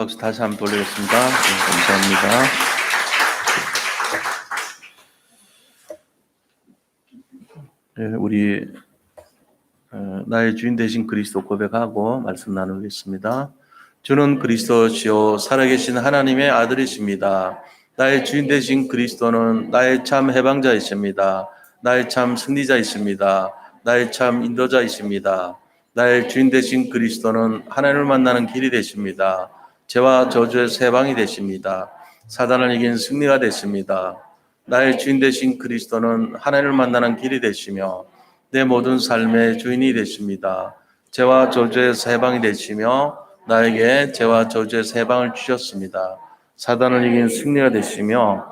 박수 다시 한번 돌리겠습니다. 네, 감사합니다. 네, 우리 나의 주인 되신 그리스도 고백하고 말씀 나누겠습니다. 주는 그리스도시요 살아계신 하나님의 아들이십니다. 나의 주인 되신 그리스도는 나의 참 해방자이십니다. 나의 참 승리자이십니다. 나의 참 인도자이십니다. 나의 주인 되신 그리스도는 하나님을 만나는 길이 되십니다. 죄와 저주에서 해방이 되십니다. 사단을 이긴 승리가 되십니다. 나의 주인 되신 그리스도는 하나님을 만나는 길이 되시며 내 모든 삶의 주인이 되십니다. 죄와 저주에서 해방이 되시며 나에게 죄와 저주에서 해방을 주셨습니다. 사단을 이긴 승리가 되시며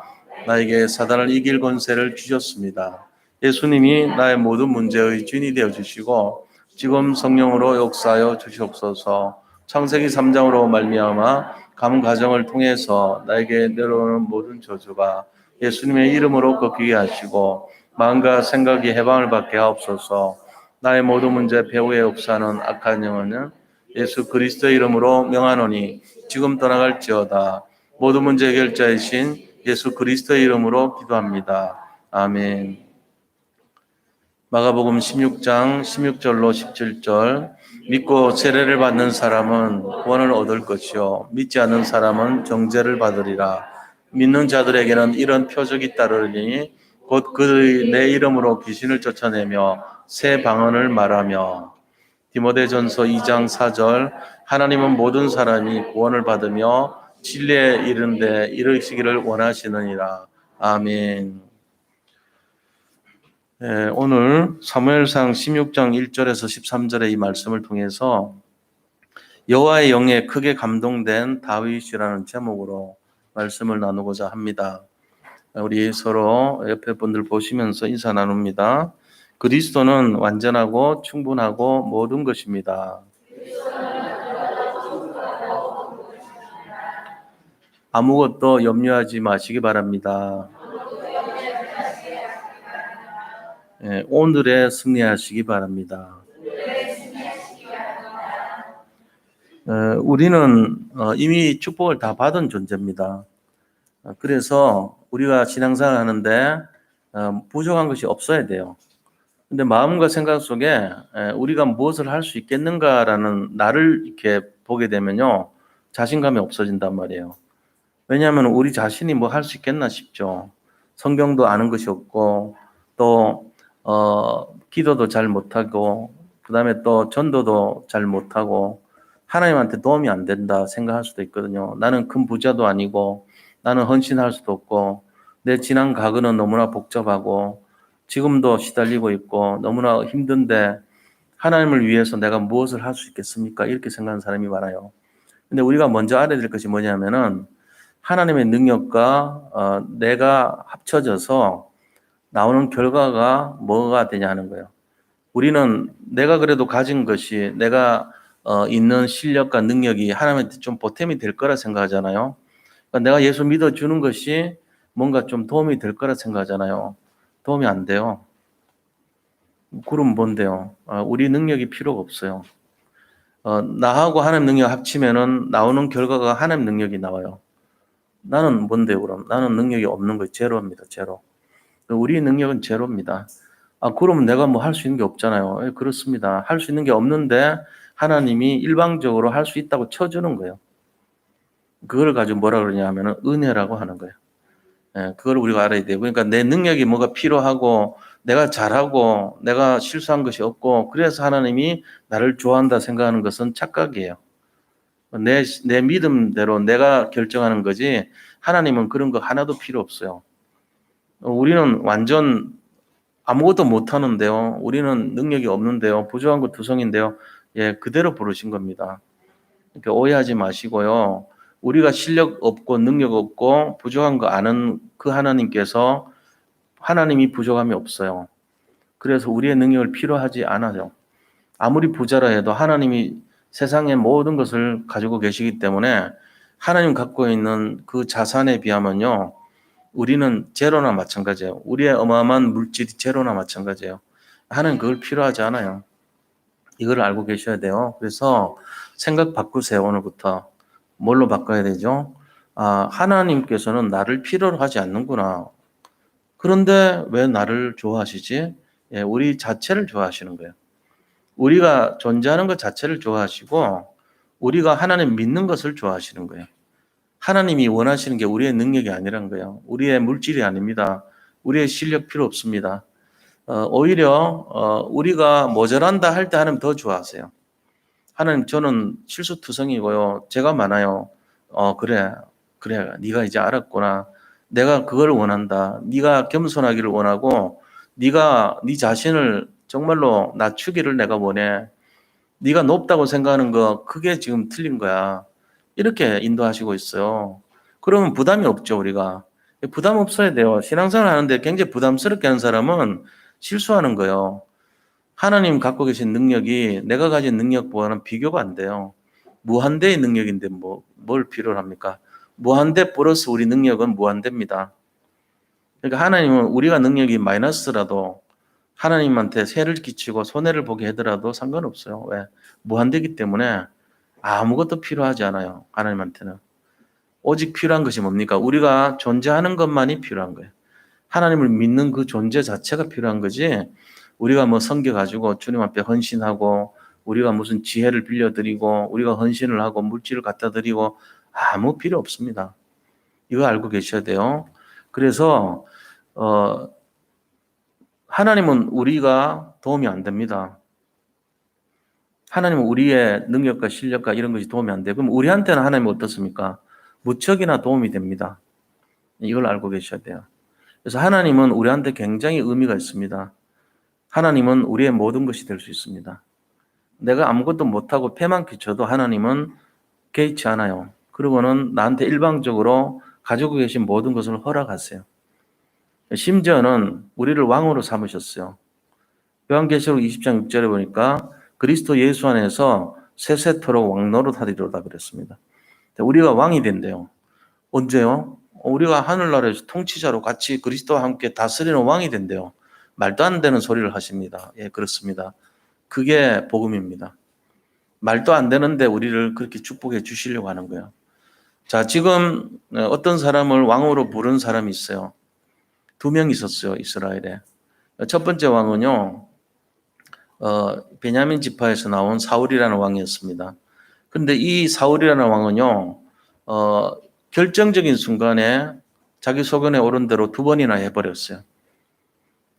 나에게 사단을 이길 권세를 주셨습니다. 예수님이 나의 모든 문제의 주인이 되어주시고 지금 성령으로 역사하여 주시옵소서. 창세기 3장으로 말미암아 감 가정을 통해서 나에게 내려오는 모든 저주가 예수님의 이름으로 꺾이게 하시고 마음과 생각이 해방을 받게 하옵소서. 나의 모든 문제 배후의 역사는 악한 영혼은 예수 그리스도의 이름으로 명하노니 지금 떠나갈지어다. 모든 문제 해결자이신 예수 그리스도의 이름으로 기도합니다. 아멘. 마가복음 16장 16절로 17절 믿고 세례를 받는 사람은 구원을 얻을 것이요 믿지 않는 사람은 정죄를 받으리라. 믿는 자들에게는 이런 표적이 따르리니 곧 그들이 내 이름으로 귀신을 쫓아내며 새 방언을 말하며. 디모데전서 2장 4절 하나님은 모든 사람이 구원을 받으며 진리에 이른 데 이르시기를 원하시느니라. 아멘. 오늘 사무엘상 16장 1절에서 13절의 이 말씀을 통해서 여호와의 영에 크게 감동된 다윗이라는 제목으로 말씀을 나누고자 합니다. 우리 서로 옆에 분들 보시면서 인사 나눕니다. 그리스도는 완전하고 충분하고 모든 것입니다. 아무것도 염려하지 마시기 바랍니다. 오늘에 승리하시기 바랍니다. 우리는 이미 축복을 다 받은 존재입니다. 그래서 우리가 신앙생활 하는데 부족한 것이 없어야 돼요. 근데 마음과 생각 속에 우리가 무엇을 할 수 있겠는가라는 나를 이렇게 보게 되면요, 자신감이 없어진단 말이에요. 왜냐하면 우리 자신이 뭐 할 수 있겠나 싶죠. 성경도 아는 것이 없고 또 기도도 잘 못하고 그다음에 또 전도도 잘 못하고 하나님한테 도움이 안 된다 생각할 수도 있거든요. 나는 큰 부자도 아니고 나는 헌신할 수도 없고 내 지난 과거는 너무나 복잡하고 지금도 시달리고 있고 너무나 힘든데 하나님을 위해서 내가 무엇을 할 수 있겠습니까? 이렇게 생각하는 사람이 많아요. 근데 우리가 먼저 알아야 될 것이 뭐냐면은 하나님의 능력과 내가 합쳐져서 나오는 결과가 뭐가 되냐 하는 거예요. 우리는 내가 그래도 가진 것이 내가 있는 실력과 능력이 하나님한테 좀 보탬이 될 거라 생각하잖아요. 그러니까 내가 예수 믿어주는 것이 뭔가 좀 도움이 될 거라 생각하잖아요. 도움이 안 돼요. 그럼 뭔데요? 우리 능력이 필요가 없어요. 나하고 하나님 능력 합치면은 나오는 결과가 하나님 능력이 나와요. 나는 뭔데요, 그럼? 나는 능력이 없는 거예요. 제로입니다, 제로. 우리 능력은 제로입니다. 그러면 내가 뭐 할 수 있는 게 없잖아요. 그렇습니다. 할 수 있는 게 없는데 하나님이 일방적으로 할 수 있다고 쳐주는 거예요. 그걸 가지고 뭐라 그러냐 하면은 은혜라고 하는 거예요. 그걸 우리가 알아야 돼요. 그러니까 내 능력이 뭐가 필요하고 내가 잘하고 내가 실수한 것이 없고 그래서 하나님이 나를 좋아한다 생각하는 것은 착각이에요. 내 믿음대로 내가 결정하는 거지 하나님은 그런 거 하나도 필요 없어요. 우리는 완전 아무것도 못하는데요. 우리는 능력이 없는데요. 부족한 것 투성인데요. 그대로 부르신 겁니다. 그러니까 오해하지 마시고요. 우리가 실력 없고 능력 없고 부족한 거 아는 그 하나님께서 하나님이 부족함이 없어요. 그래서 우리의 능력을 필요하지 않아요. 아무리 부자라 해도 하나님이 세상의 모든 것을 가지고 계시기 때문에 하나님 갖고 있는 그 자산에 비하면요. 우리는 제로나 마찬가지예요. 우리의 어마어마한 물질이 제로나 마찬가지예요. 하나님 그걸 필요하지 않아요. 이걸 알고 계셔야 돼요. 그래서 생각 바꾸세요. 오늘부터. 뭘로 바꿔야 되죠? 하나님께서는 나를 필요로 하지 않는구나. 그런데 왜 나를 좋아하시지? 예, 우리 자체를 좋아하시는 거예요. 우리가 존재하는 것 자체를 좋아하시고 우리가 하나님 믿는 것을 좋아하시는 거예요. 하나님이 원하시는 게 우리의 능력이 아니란 거예요. 우리의 물질이 아닙니다. 우리의 실력 필요 없습니다. 오히려 우리가 모자란다 할 때 하나님 더 좋아하세요. 하나님 저는 실수투성이고요. 죄가 많아요. 그래. 그래. 네가 이제 알았구나. 내가 그걸 원한다. 네가 겸손하기를 원하고 네가 네 자신을 정말로 낮추기를 내가 원해. 네가 높다고 생각하는 거 그게 지금 틀린 거야. 이렇게 인도하시고 있어요. 그러면 부담이 없죠, 우리가. 부담 없어야 돼요. 신앙생활 하는데 굉장히 부담스럽게 하는 사람은 실수하는 거예요. 하나님 갖고 계신 능력이 내가 가진 능력보다는 비교가 안 돼요. 무한대의 능력인데 뭘 필요로 합니까? 무한대 플러스 우리 능력은 무한대입니다. 그러니까 하나님은 우리가 능력이 마이너스라도 하나님한테 세를 끼치고 손해를 보게 하더라도 상관없어요. 왜? 무한대기 때문에 아무것도 필요하지 않아요. 하나님한테는. 오직 필요한 것이 뭡니까? 우리가 존재하는 것만이 필요한 거예요. 하나님을 믿는 그 존재 자체가 필요한 거지. 우리가 뭐 섬겨 가지고 주님 앞에 헌신하고 우리가 무슨 지혜를 빌려드리고 우리가 헌신을 하고 물질을 갖다 드리고 아무 필요 없습니다. 이거 알고 계셔야 돼요. 그래서 하나님은 우리가 도움이 안 됩니다. 하나님은 우리의 능력과 실력과 이런 것이 도움이 안 돼요. 그럼 우리한테는 하나님은 어떻습니까? 무척이나 도움이 됩니다. 이걸 알고 계셔야 돼요. 그래서 하나님은 우리한테 굉장히 의미가 있습니다. 하나님은 우리의 모든 것이 될 수 있습니다. 내가 아무것도 못하고 패만 끼쳐도 하나님은 개의치 않아요. 그리고는 나한테 일방적으로 가지고 계신 모든 것을 허락하세요. 심지어는 우리를 왕으로 삼으셨어요. 요한계시록 20장 6절에 보니까 그리스도 예수 안에서 세세토록 왕노릇하리로다 그랬습니다. 우리가 왕이 된대요. 언제요? 우리가 하늘나라에서 통치자로 같이 그리스도와 함께 다스리는 왕이 된대요. 말도 안 되는 소리를 하십니다. 예, 그렇습니다. 그게 복음입니다. 말도 안 되는데 우리를 그렇게 축복해 주시려고 하는 거예요. 자, 지금 어떤 사람을 왕으로 부른 사람이 있어요. 2명 있었어요, 이스라엘에. 첫 번째 왕은요, 베냐민 지파에서 나온 사울이라는 왕이었습니다. 그런데 이 사울이라는 왕은요, 결정적인 순간에 자기 소견에 오른 대로 2번이나 해버렸어요.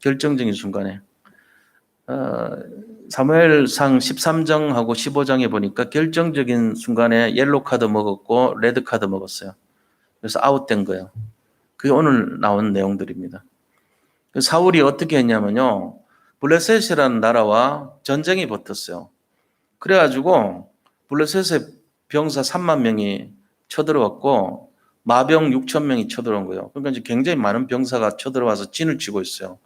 결정적인 순간에. 사무엘상 13장하고 15장에 보니까 결정적인 순간에 옐로 카드 먹었고 레드 카드 먹었어요. 그래서 아웃된 거예요. 그게 오늘 나온 내용들입니다. 사울이 어떻게 했냐면요. 블레셋이라는 나라와 전쟁이 붙었어요. 그래가지고 블레셋의 병사 3만 명이 쳐들어왔고 마병 6천 명이 쳐들어온 거예요. 그러니까 이제 굉장히 많은 병사가 쳐들어와서 진을 치고 있어요.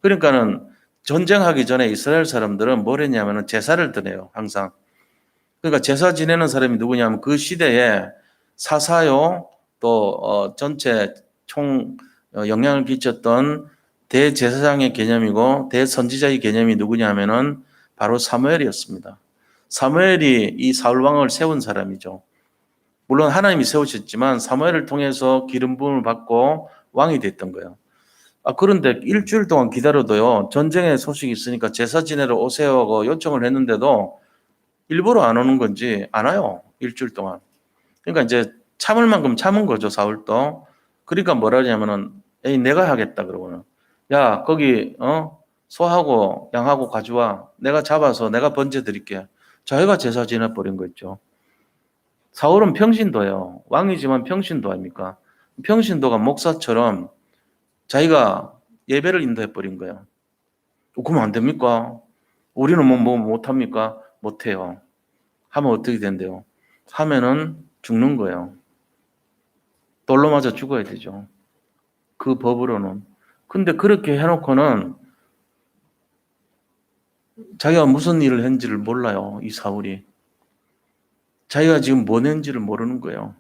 그러니까는 전쟁하기 전에 이스라엘 사람들은 뭘 했냐면은 제사를 드려요, 항상. 그러니까 제사 지내는 사람이 누구냐면 그 시대에 사사요 또 전체 총 영향을 끼쳤던 대제사장의 개념이고 대선지자의 개념이 누구냐면은 바로 사무엘이었습니다. 사무엘이 이 사울 왕을 세운 사람이죠. 물론 하나님이 세우셨지만 사무엘을 통해서 기름 부음을 받고 왕이 됐던 거예요. 그런데 일주일 동안 기다려도요, 전쟁의 소식이 있으니까 제사 지내러 오세요 하고 요청을 했는데도 일부러 안 오는 건지 안 와요. 일주일 동안. 그러니까 이제 참을 만큼 참은 거죠, 사울도. 그러니까 뭐라 하냐면은, 에이, 내가 하겠다, 그러고는. 야, 거기, 소하고 양하고 가져와. 내가 잡아서 내가 번제 드릴게. 자기가 제사 지내버린 거 있죠. 사울은 평신도예요. 왕이지만 평신도 아닙니까? 평신도가 목사처럼 자기가 예배를 인도해버린 거예요. 그러면 안 됩니까? 우리는 뭐 못합니까? 못해요. 하면 어떻게 된대요? 하면은 죽는 거예요. 돌로 맞아 죽어야 되죠. 그 법으로는. 근데 그렇게 해놓고는 자기가 무슨 일을 했는지를 몰라요. 이 사울이. 자기가 지금 뭐 했는지를 모르는 거예요.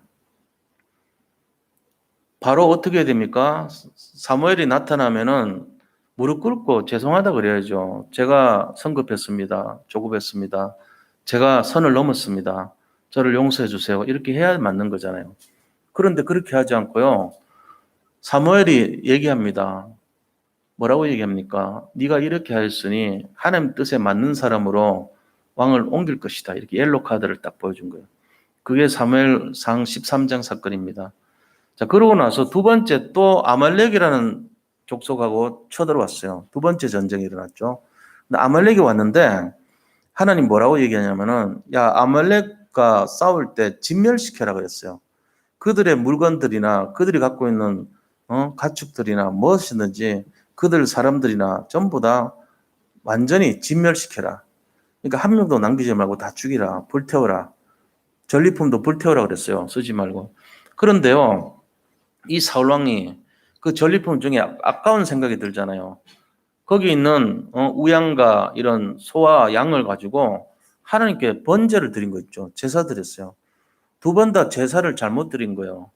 바로 어떻게 됩니까? 사무엘이 나타나면은 무릎 꿇고 죄송하다 그래야죠. 제가 성급했습니다. 조급했습니다. 제가 선을 넘었습니다. 저를 용서해 주세요. 이렇게 해야 맞는 거잖아요. 그런데 그렇게 하지 않고요. 사무엘이 얘기합니다. 뭐라고 얘기합니까? 네가 이렇게 하였으니 하나님 뜻에 맞는 사람으로 왕을 옮길 것이다. 이렇게 옐로 카드를 딱 보여준 거예요. 그게 사무엘상 13장 사건입니다. 자, 그러고 나서 두 번째 또 아말렉이라는 족속하고 쳐들어왔어요. 두 번째 전쟁이 일어났죠. 근데 아말렉이 왔는데 하나님 뭐라고 얘기하냐면은 야, 아말렉과 싸울 때 진멸시켜라 그랬어요. 그들의 물건들이나 그들이 갖고 있는 가축들이나 무엇이든지 그들 사람들이나 전부 다 완전히 진멸시켜라. 그러니까 한 명도 남기지 말고 다 죽이라. 불태워라. 전리품도 불태워라 그랬어요. 쓰지 말고. 그런데요, 이 사울왕이 그 전리품 중에 아까운 생각이 들잖아요. 거기 있는 우양과 이런 소와 양을 가지고 하나님께 번제를 드린 거 있죠. 제사 드렸어요. 두 번 다 제사를 잘못 드린 거예요.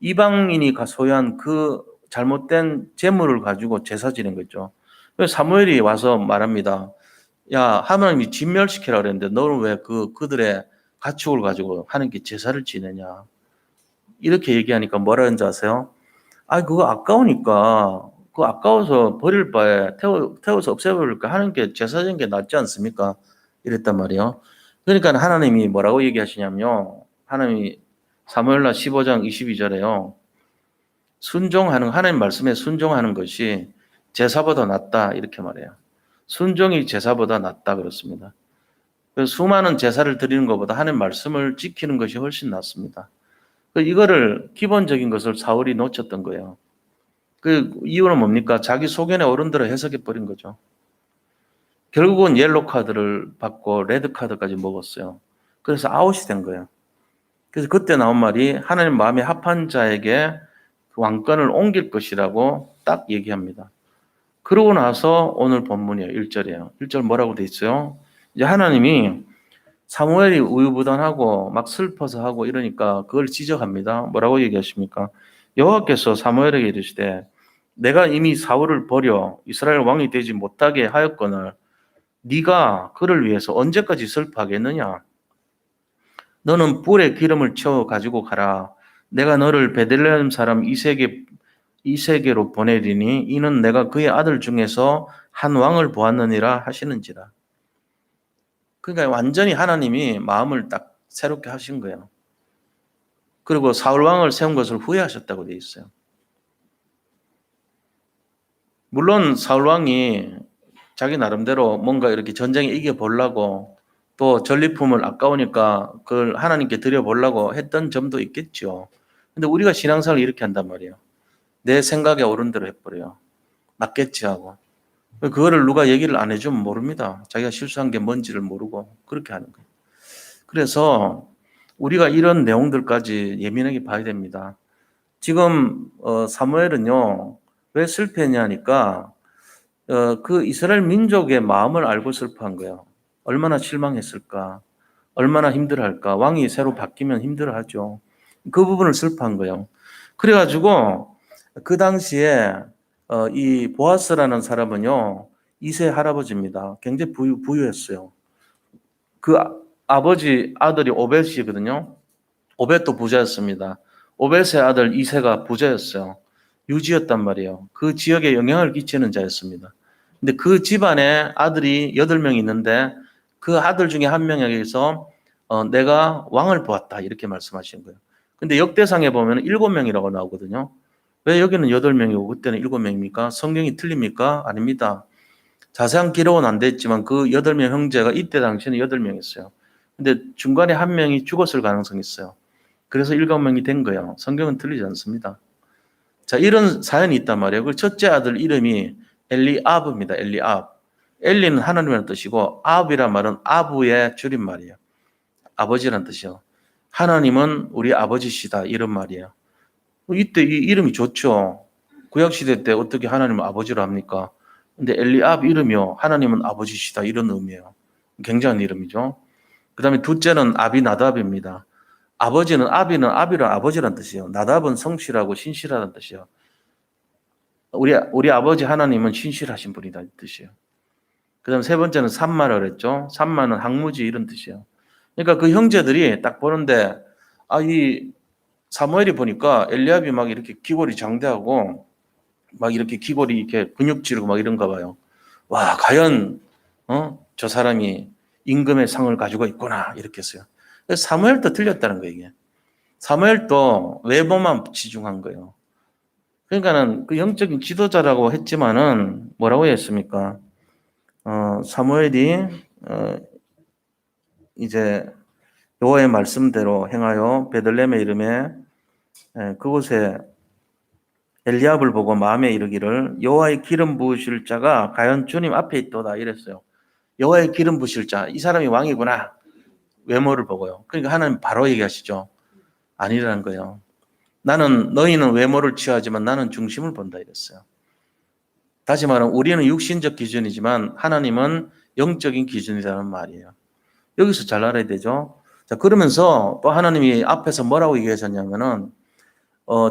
이방인이 소유한 그 잘못된 재물을 가지고 제사 지낸 거죠. 그래서 사무엘이 와서 말합니다. 야, 하나님이 진멸시키라 그랬는데 너는 왜 그들의 가축을 가지고 하나님께 제사를 지내냐? 이렇게 얘기하니까 뭐라 하는지 아세요? 아, 그거 아까우니까 그거 아까워서 버릴 바에 태워서 없애버릴까 하나님께 제사 지는 게 낫지 않습니까? 이랬단 말이에요. 그러니까 하나님이 뭐라고 얘기하시냐면요. 하나님이 사무엘하 15장 22절에요. 순종하는 하나님 말씀에 순종하는 것이 제사보다 낫다 이렇게 말해요. 순종이 제사보다 낫다 그렇습니다. 그래서 수많은 제사를 드리는 것보다 하나님 말씀을 지키는 것이 훨씬 낫습니다. 이거를 기본적인 것을 사울이 놓쳤던 거예요. 그 이유는 뭡니까? 자기 소견의 어른들을 해석해 버린 거죠. 결국은 옐로 카드를 받고 레드 카드까지 먹었어요. 그래서 아웃이 된 거예요. 그래서 그때 나온 말이 하나님 마음에 합한 자에게 왕권을 옮길 것이라고 딱 얘기합니다. 그러고 나서 오늘 본문이에요. 1절이에요. 1절 뭐라고 돼 있어요? 이제 하나님이 사무엘이 우유부단하고 막 슬퍼서 하고 이러니까 그걸 지적합니다. 뭐라고 얘기하십니까? 여호와께서 사무엘에게 이르시되 내가 이미 사울을 버려 이스라엘 왕이 되지 못하게 하였거늘 네가 그를 위해서 언제까지 슬퍼하겠느냐? 너는 뿔에 기름을 채워 가지고 가라. 내가 너를 베들레헴 사람 이세게로 보내리니 이는 내가 그의 아들 중에서 한 왕을 보았느니라 하시는지라. 그러니까 완전히 하나님이 마음을 딱 새롭게 하신 거예요. 그리고 사울 왕을 세운 것을 후회하셨다고 돼 있어요. 물론 사울 왕이 자기 나름대로 뭔가 이렇게 전쟁에 이겨 보려고 또 전리품을 아까우니까 그걸 하나님께 드려 보려고 했던 점도 있겠죠. 근데 우리가 신앙생활을 이렇게 한단 말이에요. 내 생각에 옳은 대로 해버려요. 맞겠지 하고. 그거를 누가 얘기를 안 해주면 모릅니다. 자기가 실수한 게 뭔지를 모르고 그렇게 하는 거예요. 그래서 우리가 이런 내용들까지 예민하게 봐야 됩니다. 지금 사무엘은요. 왜 슬퍼했냐니까 그 이스라엘 민족의 마음을 알고 슬퍼한 거예요. 얼마나 실망했을까. 얼마나 힘들어할까. 왕이 새로 바뀌면 힘들어하죠. 그 부분을 슬퍼한 거예요. 그래가지고 그 당시에 이 보아스라는 사람은요. 2세 할아버지입니다. 굉장히 부유했어요. 그 아버지 아들이 오벳이거든요. 오벳도 부자였습니다. 오벳의 아들 2세가 부자였어요. 유지였단 말이에요. 그 지역에 영향을 끼치는 자였습니다. 근데 그 집안에 아들이 8명 있는데 그 아들 중에 한 명에게서 내가 왕을 보았다 이렇게 말씀하신 거예요. 근데 역대상에 보면 7명이라고 나오거든요. 왜 여기는 8명이고 그때는 7명입니까? 성경이 틀립니까? 아닙니다. 자세한 기록은 안 됐지만 그 8명 형제가 이때 당시에는 8명이었어요. 근데 중간에 한 명이 죽었을 가능성이 있어요. 그래서 7명이 된 거예요. 성경은 틀리지 않습니다. 자, 이런 사연이 있단 말이에요. 그 첫째 아들 이름이 엘리압입니다. 엘리압. 엘리는 하나님이라는 뜻이고 압이란 말은 아부의 줄임말이에요. 아버지라는 뜻이요. 하나님은 우리 아버지시다 이런 말이에요. 이때 이 이름이 좋죠. 구약시대 때 어떻게 하나님을 아버지로 합니까? 근데 엘리압 이름이요. 하나님은 아버지시다 이런 의미예요. 굉장한 이름이죠. 그 다음에 둘째는 아비나답입니다. 아버지는 아비란 아버지란 뜻이에요. 나답은 성실하고 신실하다는 뜻이에요. 우리 아버지 하나님은 신실하신 분이다 이 뜻이에요. 그 다음 세 번째는 삼마라 그랬죠. 삼마는 항무지 이런 뜻이에요. 그러니까 그 형제들이 딱 보는데 이 사무엘이 보니까 엘리압이 막 이렇게 기골이 장대하고 막 이렇게 기골이 이렇게 근육질이고 막 이런가 봐요. 와, 과연 저 사람이 임금의 상을 가지고 있구나 이렇게 했어요. 사무엘도 틀렸다는 거예요, 이게. 사무엘도 외모만 치중한 거예요. 그러니까는 그 영적인 지도자라고 했지만은 뭐라고 했습니까? 사무엘이 이제 여호와의 말씀대로 행하여 베들레헴의 이름에 그곳에 엘리압을 보고 마음에 이르기를 여호와의 기름 부으실 자가 과연 주님 앞에 있도다 이랬어요. 여호와의 기름 부으실 자, 이 사람이 왕이구나. 외모를 보고요. 그러니까 하나님 바로 얘기하시죠. 아니라는 거예요. 너희는 외모를 취하지만 나는 중심을 본다 이랬어요. 다시 말하면 우리는 육신적 기준이지만 하나님은 영적인 기준이라는 말이에요. 여기서 잘 알아야 되죠. 자, 그러면서 또 하나님이 앞에서 뭐라고 얘기하셨냐면은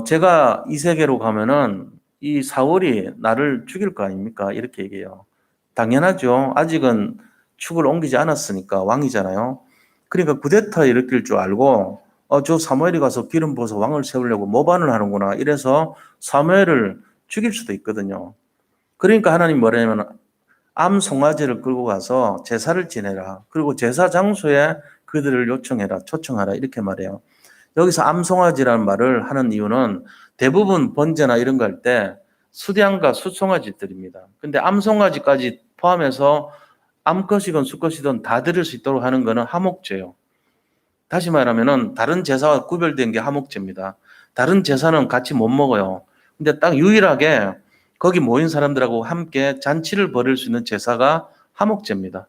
제가 이 세계로 가면은 이 사울이 나를 죽일 거 아닙니까? 이렇게 얘기해요. 당연하죠. 아직은 축을 옮기지 않았으니까 왕이잖아요. 그러니까 쿠데타 일으킬 줄 알고 저 사무엘이 가서 기름 부어서 왕을 세우려고 모반을 하는구나. 이래서 사무엘을 죽일 수도 있거든요. 그러니까 하나님 뭐라냐면 암 송아지를 끌고 가서 제사를 지내라. 그리고 제사 장소에 그들을 초청하라. 이렇게 말해요. 여기서 암송아지라는 말을 하는 이유는 대부분 번제나 이런 거 할 때 수량과 숫송아지들입니다. 근데 암송아지까지 포함해서 암컷이건 수컷이든 다 드릴 수 있도록 하는 거는 하목제예요. 다시 말하면은 다른 제사와 구별된 게 하목제입니다. 다른 제사는 같이 못 먹어요. 근데 딱 유일하게 거기 모인 사람들하고 함께 잔치를 벌일 수 있는 제사가 하목제입니다.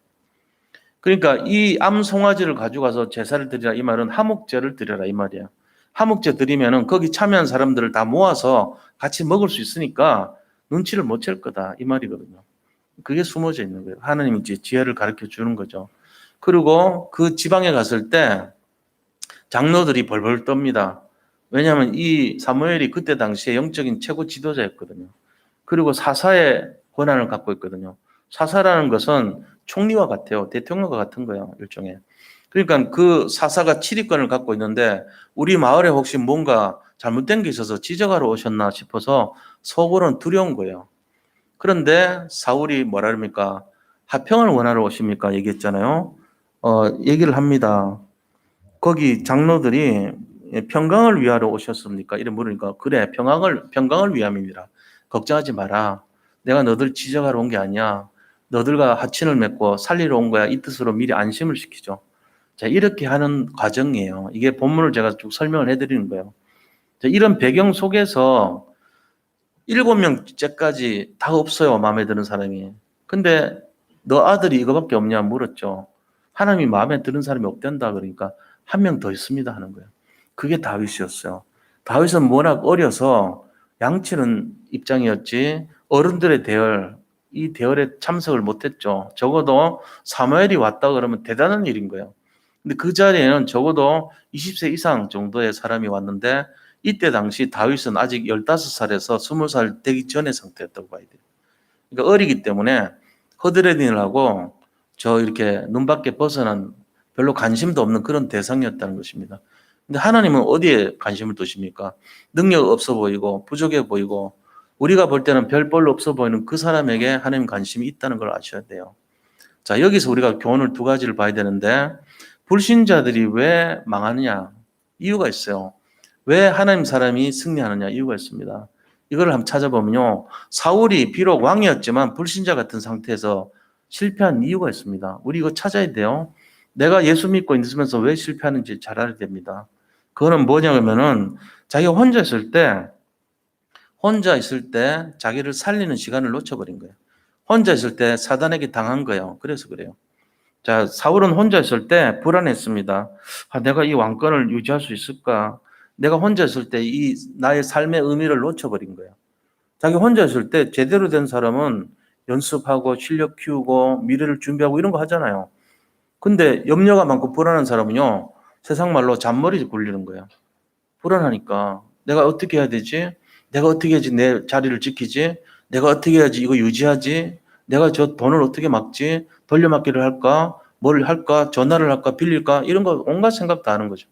그러니까 이 암송아지를 가져가서 제사를 드리라 이 말은 하목제를 드려라 이 말이에요. 하목제 드리면은 거기 참여한 사람들을 다 모아서 같이 먹을 수 있으니까 눈치를 못 챌 거다 이 말이거든요. 그게 숨어져 있는 거예요. 하나님이 이제 지혜를 가르쳐 주는 거죠. 그리고 그 지방에 갔을 때 장로들이 벌벌 떱니다. 왜냐하면 이 사무엘이 그때 당시에 영적인 최고 지도자였거든요. 그리고 사사의 권한을 갖고 있거든요. 사사라는 것은 총리와 같아요. 대통령과 같은 거예요. 일종의. 그러니까 그 사사가 치리권을 갖고 있는데 우리 마을에 혹시 뭔가 잘못된 게 있어서 지적하러 오셨나 싶어서 속으로는 두려운 거예요. 그런데 사울이 뭐라 그럽니까? 화평을 원하러 오십니까? 얘기했잖아요. 얘기를 합니다. 거기 장로들이 평강을 위하러 오셨습니까? 이래 물으니까 그래 평강을 위함입니다. 걱정하지 마라. 내가 너들 지적하러 온 게 아니야. 너들과 하친을 맺고 살리러 온 거야. 이 뜻으로 미리 안심을 시키죠. 자, 이렇게 하는 과정이에요. 이게 본문을 제가 쭉 설명을 해드리는 거예요. 자, 이런 배경 속에서 7명째까지 다 없어요. 마음에 드는 사람이. 근데 너 아들이 이거밖에 없냐 물었죠. 하나님이 마음에 드는 사람이 없단다 그러니까 한 명 더 있습니다 하는 거예요. 그게 다윗이었어요. 다윗은 워낙 어려서 양치는 입장이었지 어른들의 대열, 이 대열에 참석을 못했죠. 적어도 사무엘이 왔다 그러면 대단한 일인 거예요. 근데 그 자리에는 적어도 20세 이상 정도의 사람이 왔는데 이때 당시 다윗은 아직 15살에서 20살 되기 전의 상태였다고 봐야 돼요. 그러니까 어리기 때문에 허드레딩을 하고 이렇게 눈 밖에 벗어난 별로 관심도 없는 그런 대상이었다는 것입니다. 근데 하나님은 어디에 관심을 두십니까? 능력 없어 보이고 부족해 보이고 우리가 볼 때는 별볼로 없어 보이는 그 사람에게 하나님 관심이 있다는 걸 아셔야 돼요. 자, 여기서 우리가 교훈을 두 가지를 봐야 되는데 불신자들이 왜 망하느냐? 이유가 있어요. 왜 하나님 사람이 승리하느냐? 이유가 있습니다. 이걸 한번 찾아보면요. 사울이 비록 왕이었지만 불신자 같은 상태에서 실패한 이유가 있습니다. 우리 이거 찾아야 돼요. 내가 예수 믿고 있으면서 왜 실패하는지 잘 알아야 됩니다. 그거는 뭐냐면은 자기가 혼자 있을 때 자기를 살리는 시간을 놓쳐버린 거예요. 혼자 있을 때 사단에게 당한 거예요. 그래서 그래요. 자, 사울은 혼자 있을 때 불안했습니다. 내가 이 왕권을 유지할 수 있을까? 내가 혼자 있을 때 이 나의 삶의 의미를 놓쳐버린 거예요. 자기 혼자 있을 때 제대로 된 사람은 연습하고 실력 키우고 미래를 준비하고 이런 거 하잖아요. 근데 염려가 많고 불안한 사람은요, 세상 말로 잔머리 굴리는 거예요. 불안하니까 내가 어떻게 해야 되지? 내가 어떻게 해야지 내 자리를 지키지? 내가 어떻게 해야지 이거 유지하지? 내가 저 돈을 어떻게 막지? 돌려막기를 할까? 뭘 할까? 전화를 할까? 빌릴까? 이런 거 온갖 생각 다 하는 거죠.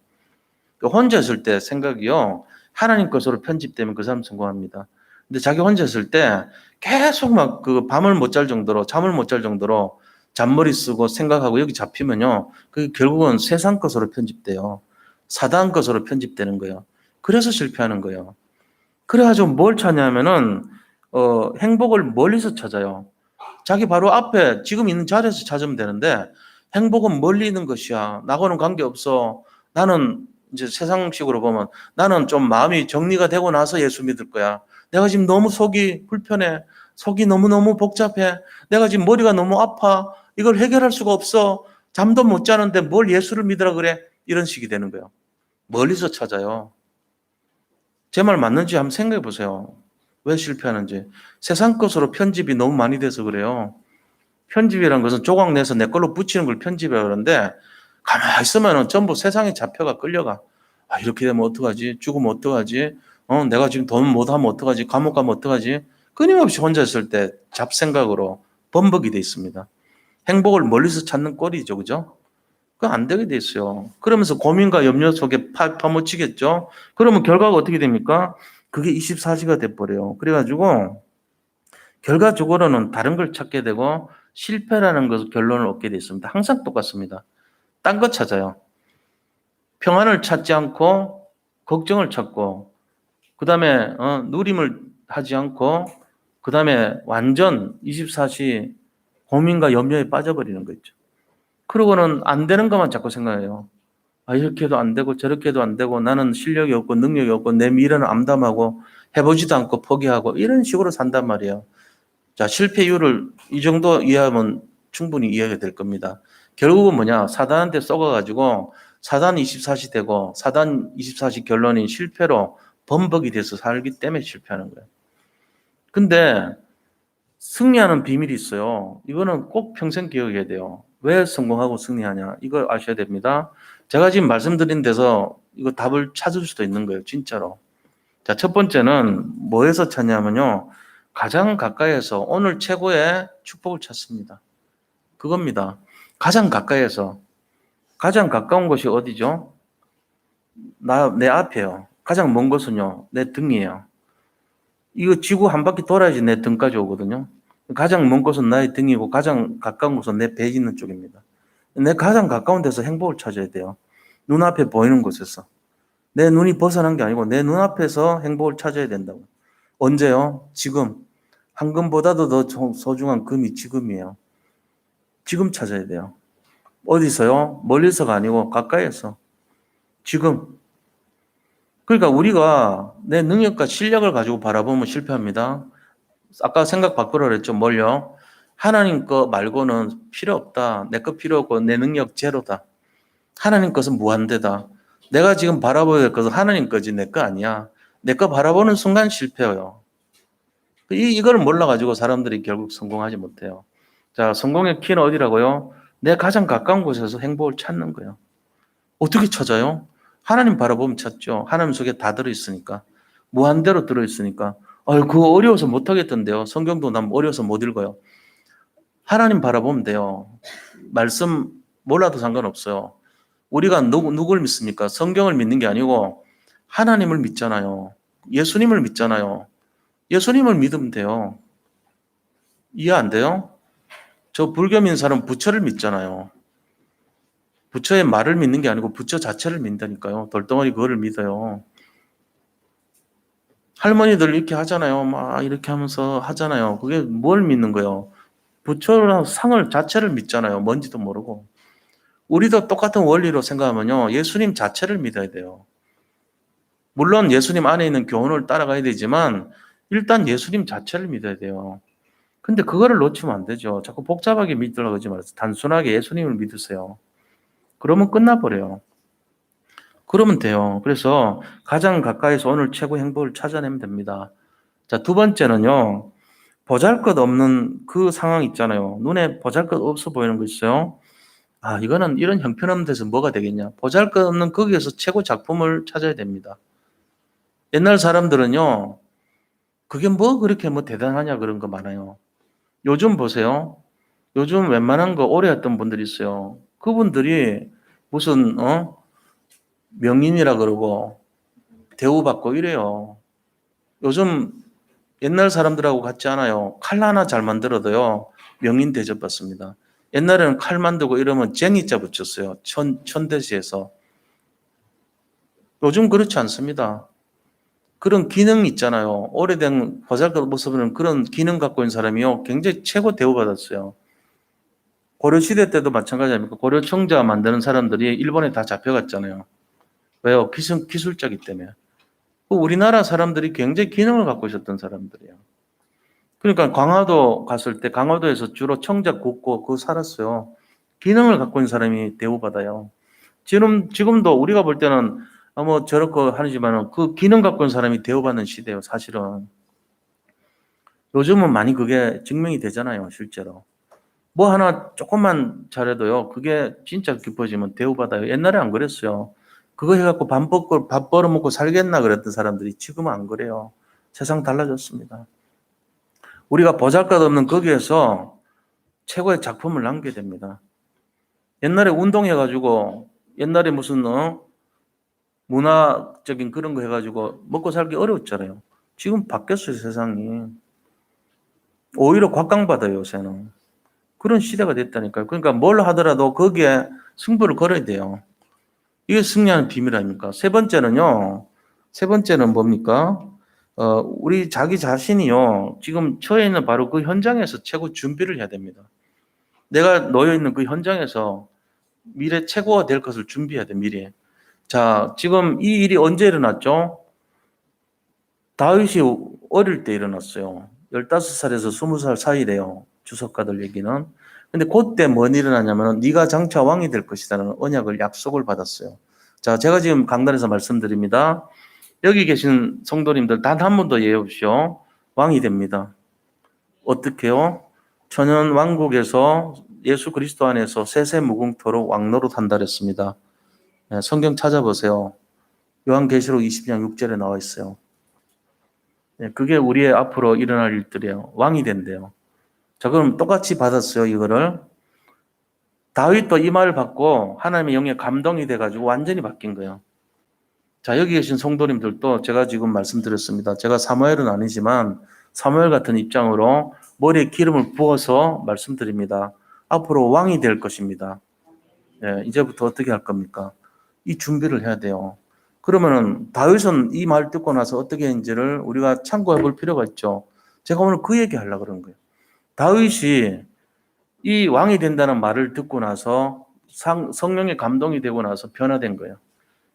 혼자 있을 때 생각이요. 하나님 것으로 편집되면 그 사람 성공합니다. 근데 자기 혼자 있을 때 계속 막 그 밤을 못 잘 정도로 잠을 못 잘 정도로 잔머리 쓰고 생각하고 여기 잡히면요. 그 결국은 세상 것으로 편집돼요. 사단 것으로 편집되는 거예요. 그래서 실패하는 거예요. 그래가지고 뭘 찾냐면은 행복을 멀리서 찾아요. 자기 바로 앞에 지금 있는 자리에서 찾으면 되는데 행복은 멀리 있는 것이야. 나하고는 관계없어. 나는 이제 세상식으로 보면 나는 좀 마음이 정리가 되고 나서 예수 믿을 거야. 내가 지금 너무 속이 불편해. 속이 너무너무 복잡해. 내가 지금 머리가 너무 아파. 이걸 해결할 수가 없어. 잠도 못 자는데 뭘 예수를 믿으라 그래. 이런 식이 되는 거예요. 멀리서 찾아요. 제 말 맞는지 한번 생각해 보세요. 왜 실패하는지. 세상 것으로 편집이 너무 많이 돼서 그래요. 편집이라는 것은 조각 내서 내 걸로 붙이는 걸 편집이라고 그러는데 가만히 있으면 전부 세상에 잡혀가 끌려가. 아, 이렇게 되면 어떡하지? 죽으면 어떡하지? 내가 지금 돈 못하면 어떡하지? 감옥 가면 어떡하지? 끊임없이 혼자 있을 때 잡생각으로 범벅이 돼 있습니다. 행복을 멀리서 찾는 꼴이죠. 그죠? 그거 안 되게 돼 있어요. 그러면서 고민과 염려 속에 파묻히겠죠? 그러면 결과가 어떻게 됩니까? 그게 24시가 돼버려요. 그래가지고 결과적으로는 다른 걸 찾게 되고 실패라는 것을 결론을 얻게 돼 있습니다. 항상 똑같습니다. 딴 거 찾아요. 평안을 찾지 않고 걱정을 찾고 그 다음에 누림을 하지 않고 그 다음에 완전 24시 고민과 염려에 빠져버리는 거 있죠. 그러고는 안 되는 것만 자꾸 생각해요. 아, 이렇게 해도 안 되고 저렇게 해도 안 되고 나는 실력이 없고 능력이 없고 내 미래는 암담하고 해보지도 않고 포기하고 이런 식으로 산단 말이에요. 자, 실패율을 이 정도 이해하면 충분히 이해가 될 겁니다. 결국은 뭐냐? 사단한테 썩어가지고 사단 24시 되고 사단 24시 결론이 실패로 범벅이 돼서 살기 때문에 실패하는 거예요. 근데 승리하는 비밀이 있어요. 이거는 꼭 평생 기억해야 돼요. 왜 성공하고 승리하냐? 이걸 아셔야 됩니다. 제가 지금 말씀드린 데서 이거 답을 찾을 수도 있는 거예요. 진짜로. 자, 첫 번째는 뭐에서 찾냐면요. 가장 가까이에서 오늘 최고의 축복을 찾습니다. 그겁니다. 가장 가까이에서. 가장 가까운 곳이 어디죠? 내 앞에요. 가장 먼 곳은요. 내 등이에요. 이거 지구 한 바퀴 돌아야지 내 등까지 오거든요. 가장 먼 곳은 나의 등이고 가장 가까운 곳은 내 배 있는 쪽입니다. 내 가장 가까운 데서 행복을 찾아야 돼요. 눈앞에 보이는 곳에서. 내 눈이 벗어난 게 아니고 내 눈앞에서 행복을 찾아야 된다고. 언제요? 지금. 황금보다도 더 소중한 금이 지금이에요. 지금 찾아야 돼요. 어디서요? 멀리서가 아니고 가까이에서. 지금. 그러니까 우리가 내 능력과 실력을 가지고 바라보면 실패합니다. 아까 생각 바꾸라 그랬죠. 뭘요? 하나님 거 말고는 필요 없다. 내 거 필요 없고 내 능력 제로다. 하나님 것은 무한대다. 내가 지금 바라봐야 될 것은 하나님 거지 내 거 아니야. 내 거 바라보는 순간 실패해요. 이걸 몰라가지고 사람들이 결국 성공하지 못해요. 자, 성공의 키는 어디라고요? 내 가장 가까운 곳에서 행복을 찾는 거예요. 어떻게 찾아요? 하나님 바라보면 찾죠. 하나님 속에 다 들어있으니까. 무한대로 들어있으니까. 그거 어려워서 못하겠던데요. 성경도 난 어려워서 못 읽어요. 하나님 바라보면 돼요. 말씀 몰라도 상관없어요. 우리가 누굴 믿습니까? 성경을 믿는 게 아니고 하나님을 믿잖아요. 예수님을 믿잖아요. 예수님을 믿으면 돼요. 이해 안 돼요? 저 불교 믿는 사람은 부처를 믿잖아요. 부처의 말을 믿는 게 아니고 부처 자체를 믿다니까요. 돌덩어리 그거를 믿어요. 할머니들 이렇게 하잖아요. 막 이렇게 하면서 하잖아요. 그게 뭘 믿는 거예요? 부처랑 상을 자체를 믿잖아요. 뭔지도 모르고. 우리도 똑같은 원리로 생각하면요. 예수님 자체를 믿어야 돼요. 물론 예수님 안에 있는 교훈을 따라가야 되지만 일단 예수님 자체를 믿어야 돼요. 근데 그거를 놓치면 안 되죠. 자꾸 복잡하게 믿으려고 하지 말아서 단순하게 예수님을 믿으세요. 그러면 끝나버려요. 그러면 돼요. 그래서 가장 가까이서 오늘 최고 행복을 찾아내면 됩니다. 자, 두 번째는요. 보잘것없는 그 상황 있잖아요. 눈에 보잘것없어 보이는 거 있어요. 이거는 이런 형편없는 데서 뭐가 되겠냐. 보잘것없는 거기에서 최고 작품을 찾아야 됩니다. 옛날 사람들은요. 그게 뭐 그렇게 뭐 대단하냐 그런 거 많아요. 요즘 보세요. 요즘 웬만한 거 오래 했던 분들이 있어요. 그분들이 무슨 명인이라 그러고 대우받고 이래요. 요즘 옛날 사람들하고 같지 않아요. 칼 하나 잘 만들어도요, 명인 대접받습니다. 옛날에는 칼 만들고 이러면 쟁이자 붙였어요. 천대시에서. 요즘 그렇지 않습니다. 그런 기능 있잖아요. 오래된 보잘것 모습은 그런 기능 갖고 있는 사람이요, 굉장히 최고 대우받았어요. 고려시대 때도 마찬가지 아닙니까? 고려 청자 만드는 사람들이 일본에 다 잡혀갔잖아요. 왜요? 기술자기 때문에. 우리나라 사람들이 굉장히 기능을 갖고 있었던 사람들이에요. 그러니까 강화도 갔을 때 강화도에서 주로 청자 굽고 그거 살았어요. 기능을 갖고 있는 사람이 대우받아요. 지금도 우리가 볼 때는 뭐 저렇게 하지만은 그 기능 갖고 있는 사람이 대우받는 시대예요, 사실은. 요즘은 많이 그게 증명이 되잖아요, 실제로. 뭐 하나 조금만 잘해도요, 그게 진짜 깊어지면 대우받아요. 옛날에 안 그랬어요. 그거 해갖고 밥 벌어먹고 살겠나 그랬던 사람들이 지금은 안 그래요. 세상 달라졌습니다. 우리가 보잘것없는 거기에서 최고의 작품을 남게 됩니다. 옛날에 운동해가지고 옛날에 무슨 문화적인 그런 거 해가지고 먹고 살기 어려웠잖아요. 지금 바뀌었어요, 세상이. 오히려 곽강받아요, 요새는. 그런 시대가 됐다니까요. 그러니까 뭘 하더라도 거기에 승부를 걸어야 돼요. 이게 승리하는 비밀 아닙니까? 세 번째는 뭡니까? 우리 자기 자신이요, 지금 처해 있는 바로 그 현장에서 최고 준비를 해야 됩니다. 내가 놓여 있는 그 현장에서 미래 최고가 될 것을 준비해야 돼, 미래. 자, 지금 이 일이 언제 일어났죠? 다윗이 어릴 때 일어났어요. 15살에서 20살 사이래요. 주석가들 얘기는. 근데 그때 뭔 일어나냐면 네가 장차 왕이 될 것이라는 언약을 약속을 받았어요. 자, 제가 지금 강단에서 말씀드립니다. 여기 계신 성도님들 단 한 번도 예해 보십시오. 왕이 됩니다. 어떻게요? 천연 왕국에서 예수 그리스도 안에서 세세무궁토록 왕노릇 한다 그랬습니다. 성경 찾아보세요. 요한계시록 20장 6절에 나와 있어요. 그게 우리의 앞으로 일어날 일들이에요. 왕이 된대요. 자, 그럼 똑같이 받았어요, 이거를. 다윗도 이 말을 받고 하나님의 영에 감동이 돼가지고 완전히 바뀐 거예요. 자, 여기 계신 성도님들도 제가 지금 말씀드렸습니다. 제가 사무엘은 아니지만 사무엘 같은 입장으로 머리에 기름을 부어서 말씀드립니다. 앞으로 왕이 될 것입니다. 이제부터 어떻게 할 겁니까? 이 준비를 해야 돼요. 그러면은 다윗은 이 말 듣고 나서 어떻게 했는지를 우리가 참고해 볼 필요가 있죠. 제가 오늘 그 얘기 하려고 그런 거예요. 다윗이 이 왕이 된다는 말을 듣고 나서 성령의 감동이 되고 나서 변화된 거예요.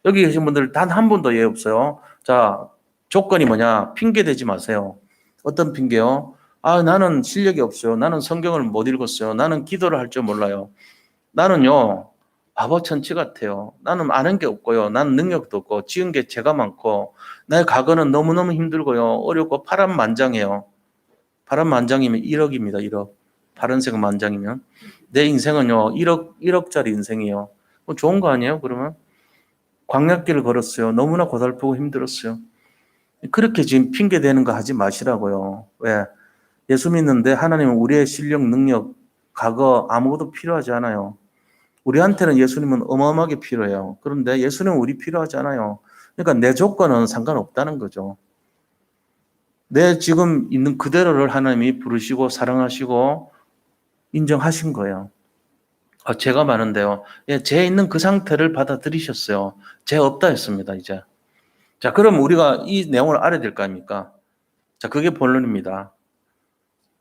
여기 계신 분들 단 한 분도 예 없어요. 자, 조건이 뭐냐? 핑계 대지 마세요. 어떤 핑계요? 아, 나는 실력이 없어요. 나는 성경을 못 읽었어요. 나는 기도를 할 줄 몰라요. 나는요, 바보 천치 같아요. 나는 아는 게 없고요. 나는 능력도 없고, 지은 게 죄가 많고, 나의 과거는 너무너무 힘들고요. 어렵고 파란만장해요. 파란만장이면 1억입니다. 1억. 파란색 만장이면. 내 인생은요, 1억짜리 인생이에요. 뭐 좋은 거 아니에요, 그러면? 광약길을 걸었어요. 너무나 고달프고 힘들었어요. 그렇게 지금 핑계 대는 거 하지 마시라고요. 왜? 예수 믿는데 하나님은 우리의 실력, 능력, 과거 아무것도 필요하지 않아요. 우리한테는 예수님은 어마어마하게 필요해요. 그런데 예수님은 우리 필요하지 않아요. 그러니까 내 조건은 상관없다는 거죠. 내 지금 있는 그대로를 하나님이 부르시고 사랑하시고 인정하신 거예요. 죄가 많은데요. 예, 죄 있는 그 상태를 받아들이셨어요. 죄 없다 했습니다, 이제. 자, 그럼 우리가 이 내용을 알아야 될 거 아닙니까? 자, 그게 본론입니다.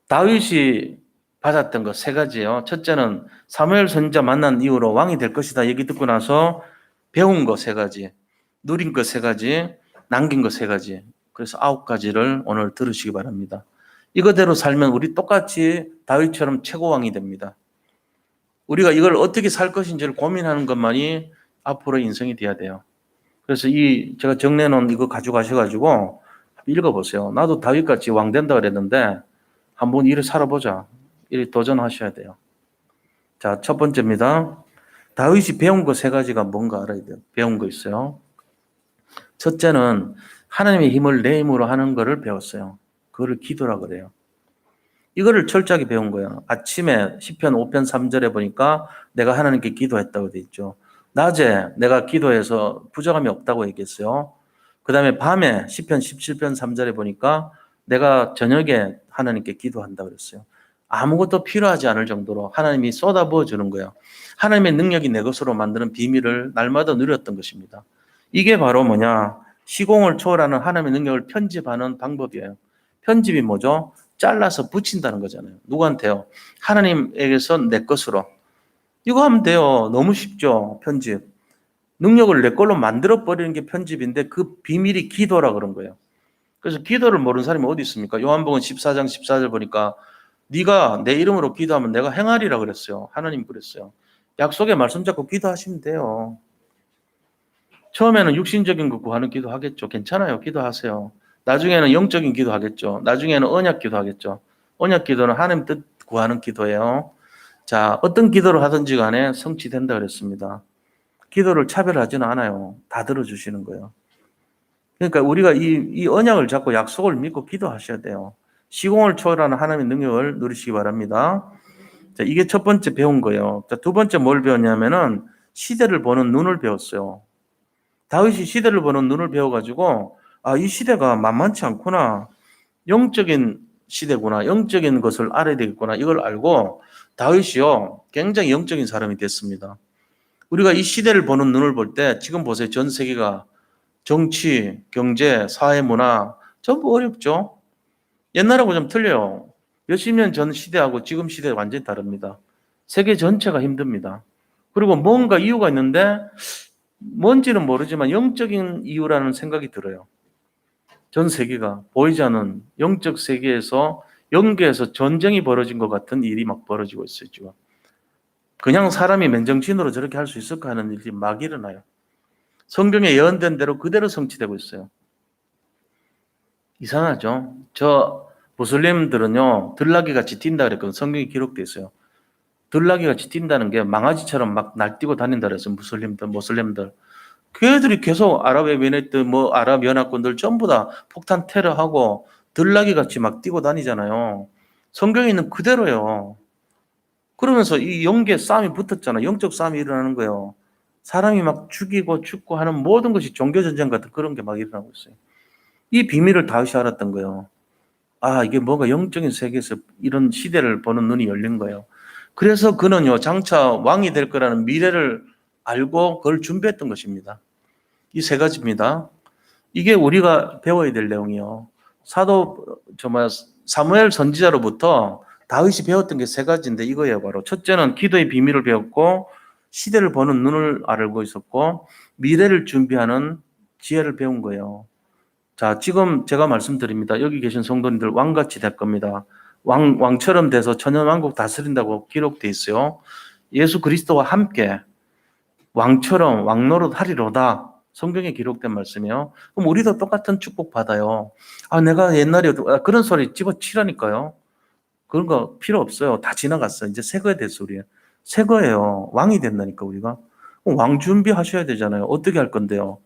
다윗이 받았던 거 세 가지예요. 첫째는 사무엘 선지자 만난 이후로 왕이 될 것이다 얘기 듣고 나서 배운 거 세 가지, 누린 거 세 가지, 남긴 거 세 가지. 그래서 9가지를 오늘 들으시기 바랍니다. 이거대로 살면 우리 똑같이 다윗처럼 최고왕이 됩니다. 우리가 이걸 어떻게 살 것인지를 고민하는 것만이 앞으로 인생이 돼야 돼요. 그래서 제가 정리해놓은 이거 가져가셔가지고 읽어보세요. 나도 다윗같이 왕 된다 그랬는데 한번 이를 살아보자. 이를 도전하셔야 돼요. 자, 첫 번째입니다. 다윗이 배운 거 세 가지가 뭔가 알아야 돼요. 배운 거 있어요. 첫째는 하나님의 힘을 내 힘으로 하는 거를 배웠어요. 그거를 기도라 그래요. 이거를 철저하게 배운 거예요. 아침에 시편 5편 3절에 보니까 내가 하나님께 기도했다고 돼 있죠. 낮에 내가 기도해서 부족함이 없다고 얘기했어요. 그 다음에 밤에 시편 17편 3절에 보니까 내가 저녁에 하나님께 기도한다고 그랬어요. 아무것도 필요하지 않을 정도로 하나님이 쏟아부어 주는 거예요. 하나님의 능력이 내 것으로 만드는 비밀을 날마다 누렸던 것입니다. 이게 바로 뭐냐? 시공을 초월하는 하나님의 능력을 편집하는 방법이에요. 편집이 뭐죠? 잘라서 붙인다는 거잖아요. 누구한테요? 하나님에게서 내 것으로. 이거 하면 돼요. 너무 쉽죠. 편집. 능력을 내 걸로 만들어 버리는 게 편집인데 그 비밀이 기도라 그런 거예요. 그래서 기도를 모르는 사람이 어디 있습니까? 요한복음 14장 14절 보니까 네가 내 이름으로 기도하면 내가 행하리라 그랬어요. 하나님 그랬어요. 약속의 말씀 잡고 기도하시면 돼요. 처음에는 육신적인 거 구하는 기도 하겠죠. 괜찮아요. 기도하세요. 나중에는 영적인 기도 하겠죠. 나중에는 언약 기도 하겠죠. 언약 기도는 하나님 뜻 구하는 기도예요. 자, 어떤 기도를 하든지 간에 성취된다 그랬습니다. 기도를 차별하지는 않아요. 다 들어주시는 거예요. 그러니까 우리가 이 언약을 잡고 약속을 믿고 기도하셔야 돼요. 시공을 초월하는 하나님의 능력을 누리시기 바랍니다. 자, 이게 첫 번째 배운 거예요. 자, 두 번째 뭘 배웠냐면은 시대를 보는 눈을 배웠어요. 다윗이 시대를 보는 눈을 배워가지고 아, 이 시대가 만만치 않구나. 영적인 시대구나. 영적인 것을 알아야 되겠구나. 이걸 알고 다윗이요. 굉장히 영적인 사람이 됐습니다. 우리가 이 시대를 보는 눈을 볼 때 지금 보세요. 전 세계가 정치, 경제, 사회, 문화 전부 어렵죠. 옛날하고 좀 틀려요. 몇십 년 전 시대하고 지금 시대가 완전히 다릅니다. 세계 전체가 힘듭니다. 그리고 뭔가 이유가 있는데 뭔지는 모르지만 영적인 이유라는 생각이 들어요. 전 세계가 보이지 않는 영적 세계에서 영계에서 전쟁이 벌어진 것 같은 일이 막 벌어지고 있어요. 지금. 그냥 사람이 맨정신으로 저렇게 할 수 있을까 하는 일이 막 일어나요. 성경에 예언된 대로 그대로 성취되고 있어요. 이상하죠? 저 무슬림들은요, 들나귀 같이 뛴다 그랬거든요. 성경에 기록되어 있어요. 들나귀 같이 뛴다는 게 망아지처럼 막 날뛰고 다닌다 그랬어요. 무슬림들. 그 애들이 계속 아랍에미레이트, 아랍연합군들 전부 다 폭탄 테러하고 들나귀 같이 막 뛰고 다니잖아요. 성경에 있는 그대로예요. 그러면서 이 영계 싸움이 붙었잖아요. 영적 싸움이 일어나는 거예요. 사람이 막 죽이고 죽고 하는 모든 것이 종교전쟁 같은 그런 게 막 일어나고 있어요. 이 비밀을 다윗이 알았던 거예요. 아, 이게 뭔가 영적인 세계에서 이런 시대를 보는 눈이 열린 거예요. 그래서 그는요, 장차 왕이 될 거라는 미래를 알고 그걸 준비했던 것입니다. 이 세 가지입니다. 이게 우리가 배워야 될 내용이요. 사무엘 선지자로부터 다윗이 배웠던 게 세 가지인데 이거예요, 바로. 첫째는 기도의 비밀을 배웠고, 시대를 보는 눈을 알고 있었고, 미래를 준비하는 지혜를 배운 거예요. 자, 지금 제가 말씀드립니다. 여기 계신 성도님들 왕같이 될 겁니다. 왕처럼 돼서 천연왕국 다스린다고 기록돼 있어요. 예수 그리스도와 함께 왕처럼 왕노릇 하리로다. 성경에 기록된 말씀이에요. 그럼 우리도 똑같은 축복 받아요. 아, 내가 옛날에 그런 소리 집어치라니까요. 그런 거 필요 없어요. 다 지나갔어요. 이제 새 거에 대해서 우리 새 거예요. 왕이 된다니까 우리가. 왕 준비하셔야 되잖아요. 어떻게 할 건데요?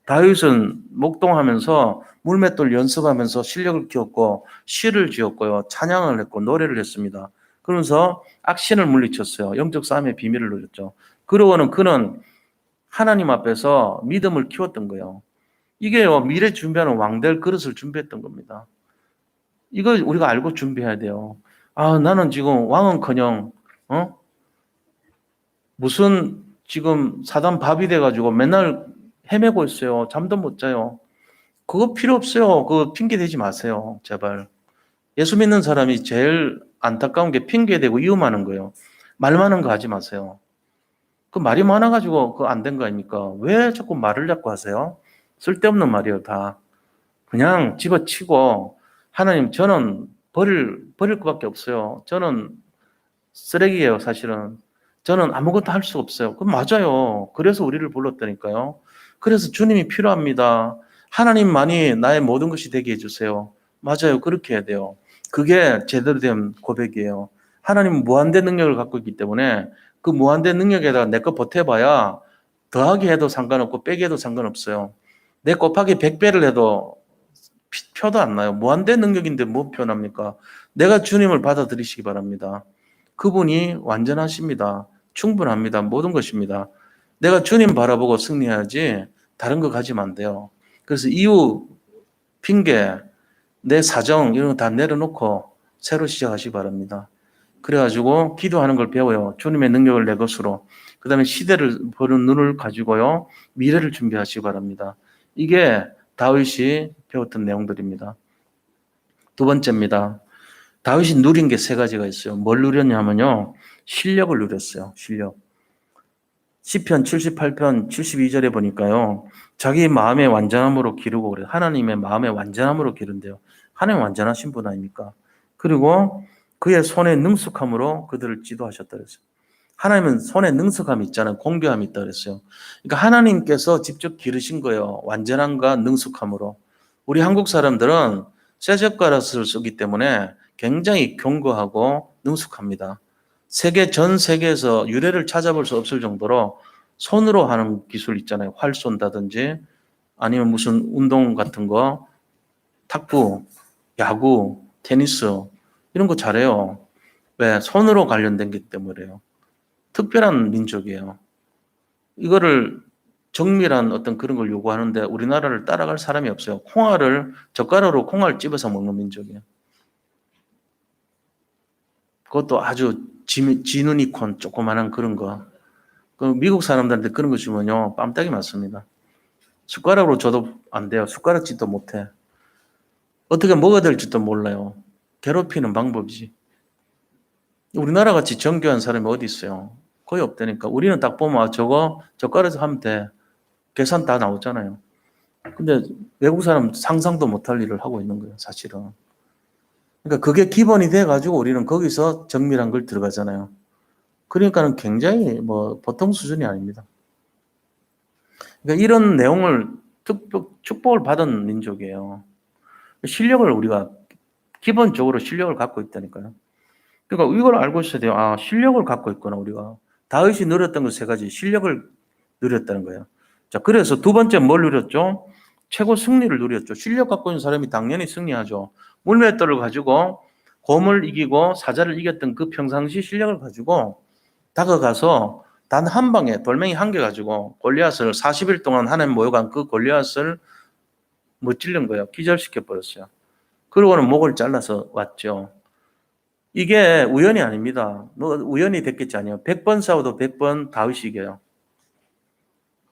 다윗은 목동하면서 물맷돌 연습하면서 실력을 키웠고 시를 지었고요. 찬양을 했고 노래를 했습니다. 그러면서 악신을 물리쳤어요. 영적 싸움의 비밀을 누렸죠. 그러고는 그는 하나님 앞에서 믿음을 키웠던 거예요. 이게요, 미래 준비하는 왕될 그릇을 준비했던 겁니다. 이거 우리가 알고 준비해야 돼요. 아, 나는 지금 왕은커녕 무슨 지금 사단 밥이 돼가지고 맨날 헤매고 있어요. 잠도 못 자요. 그거 필요 없어요. 그거 핑계 대지 마세요. 제발. 예수 믿는 사람이 제일 안타까운 게 핑계 대고 이유많은 거예요. 말 많은 거 하지 마세요. 그 말이 많아가지고 그거 안 된 거 아닙니까? 왜 자꾸 말을 자꾸 하세요? 쓸데없는 말이에요, 다. 그냥 집어치고 하나님 저는 버릴 것밖에 없어요. 저는 쓰레기예요, 사실은. 저는 아무것도 할 수 없어요. 그럼 맞아요. 그래서 우리를 불렀다니까요. 그래서 주님이 필요합니다. 하나님만이 나의 모든 것이 되게 해주세요. 맞아요. 그렇게 해야 돼요. 그게 제대로 된 고백이에요. 하나님은 무한대 능력을 갖고 있기 때문에 그 무한대 능력에다가 내 거 보태봐야 더하기 해도 상관없고 빼기 해도 상관없어요. 내 곱하기 100배를 해도 표도 안 나요. 무한대 능력인데 뭐 표납니까? 내가 주님을 받아들이시기 바랍니다. 그분이 완전하십니다. 충분합니다. 모든 것입니다. 내가 주님 바라보고 승리해야지 다른 거 가지면 안 돼요. 그래서 이유, 핑계, 내 사정 이런 거 다 내려놓고 새로 시작하시기 바랍니다. 그래가지고 기도하는 걸 배워요. 주님의 능력을 내 것으로. 그 다음에 시대를 보는 눈을 가지고요. 미래를 준비하시기 바랍니다. 이게 다윗이 배웠던 내용들입니다. 두 번째입니다. 다윗이 누린 게 세 가지가 있어요. 뭘 누렸냐면요. 실력을 누렸어요. 실력. 시편 78편 72절에 보니까요. 자기 마음의 완전함으로 기르고 그래요. 하나님의 마음의 완전함으로 기른대요. 하나님 완전하신 분 아닙니까? 그리고 그의 손의 능숙함으로 그들을 지도하셨다 그랬어요. 하나님은 손에 능숙함이 있잖아요. 공교함이 있다 그랬어요. 그러니까 하나님께서 직접 기르신 거예요. 완전함과 능숙함으로. 우리 한국 사람들은 쇠젓가락을 쓰기 때문에 굉장히 견고하고 능숙합니다. 전 세계에서 유래를 찾아볼 수 없을 정도로 손으로 하는 기술 있잖아요. 활 쏜다든지 아니면 무슨 운동 같은 거, 탁구, 야구, 테니스 이런 거 잘해요. 왜? 손으로 관련된 게 때문에요. 특별한 민족이에요. 이거를 정밀한 어떤 그런 걸 요구하는데 우리나라를 따라갈 사람이 없어요. 젓가락으로 콩알을 찝어서 먹는 민족이에요. 그것도 아주 지누니콘 조그만한 그런 거. 그 미국 사람들한테 그런 거 주면요. 뺨따기 맞습니다. 숟가락으로 줘도 안 돼요. 숟가락짓도 못해. 어떻게 먹어야 될지도 몰라요. 괴롭히는 방법이지. 우리나라 같이 정교한 사람이 어디 있어요? 거의 없다니까. 우리는 딱 보면 저거 젓가락에서 하면 돼. 계산 다 나오잖아요. 근데 외국 사람 상상도 못할 일을 하고 있는 거예요, 사실은. 그러니까 그게 기본이 돼가지고 우리는 거기서 정밀한 걸 들어가잖아요. 그러니까는 굉장히 뭐 보통 수준이 아닙니다. 그러니까 이런 내용을 축복을 받은 민족이에요. 실력을 우리가 기본적으로 실력을 갖고 있다니까요. 그러니까 이걸 알고 있어야 돼요. 아, 실력을 갖고 있구나 우리가. 다윗이 누렸던 그 세 가지 실력을 누렸다는 거예요. 자, 그래서 두 번째 뭘 누렸죠? 최고 승리를 누렸죠. 실력 갖고 있는 사람이 당연히 승리하죠. 물맷돌을 가지고 곰을 이기고 사자를 이겼던 그 평상시 실력을 가지고 다가가서 단 한 방에 돌멩이 한 개 가지고 골리앗을 40일 동안 하나님 모여간 그 골리앗을 무찌른 거예요. 기절시켜 버렸어요. 그러고는 목을 잘라서 왔죠. 이게 우연이 아닙니다. 우연이 됐겠지 아니에요. 100번 싸워도 100번 다윗이 이겨요.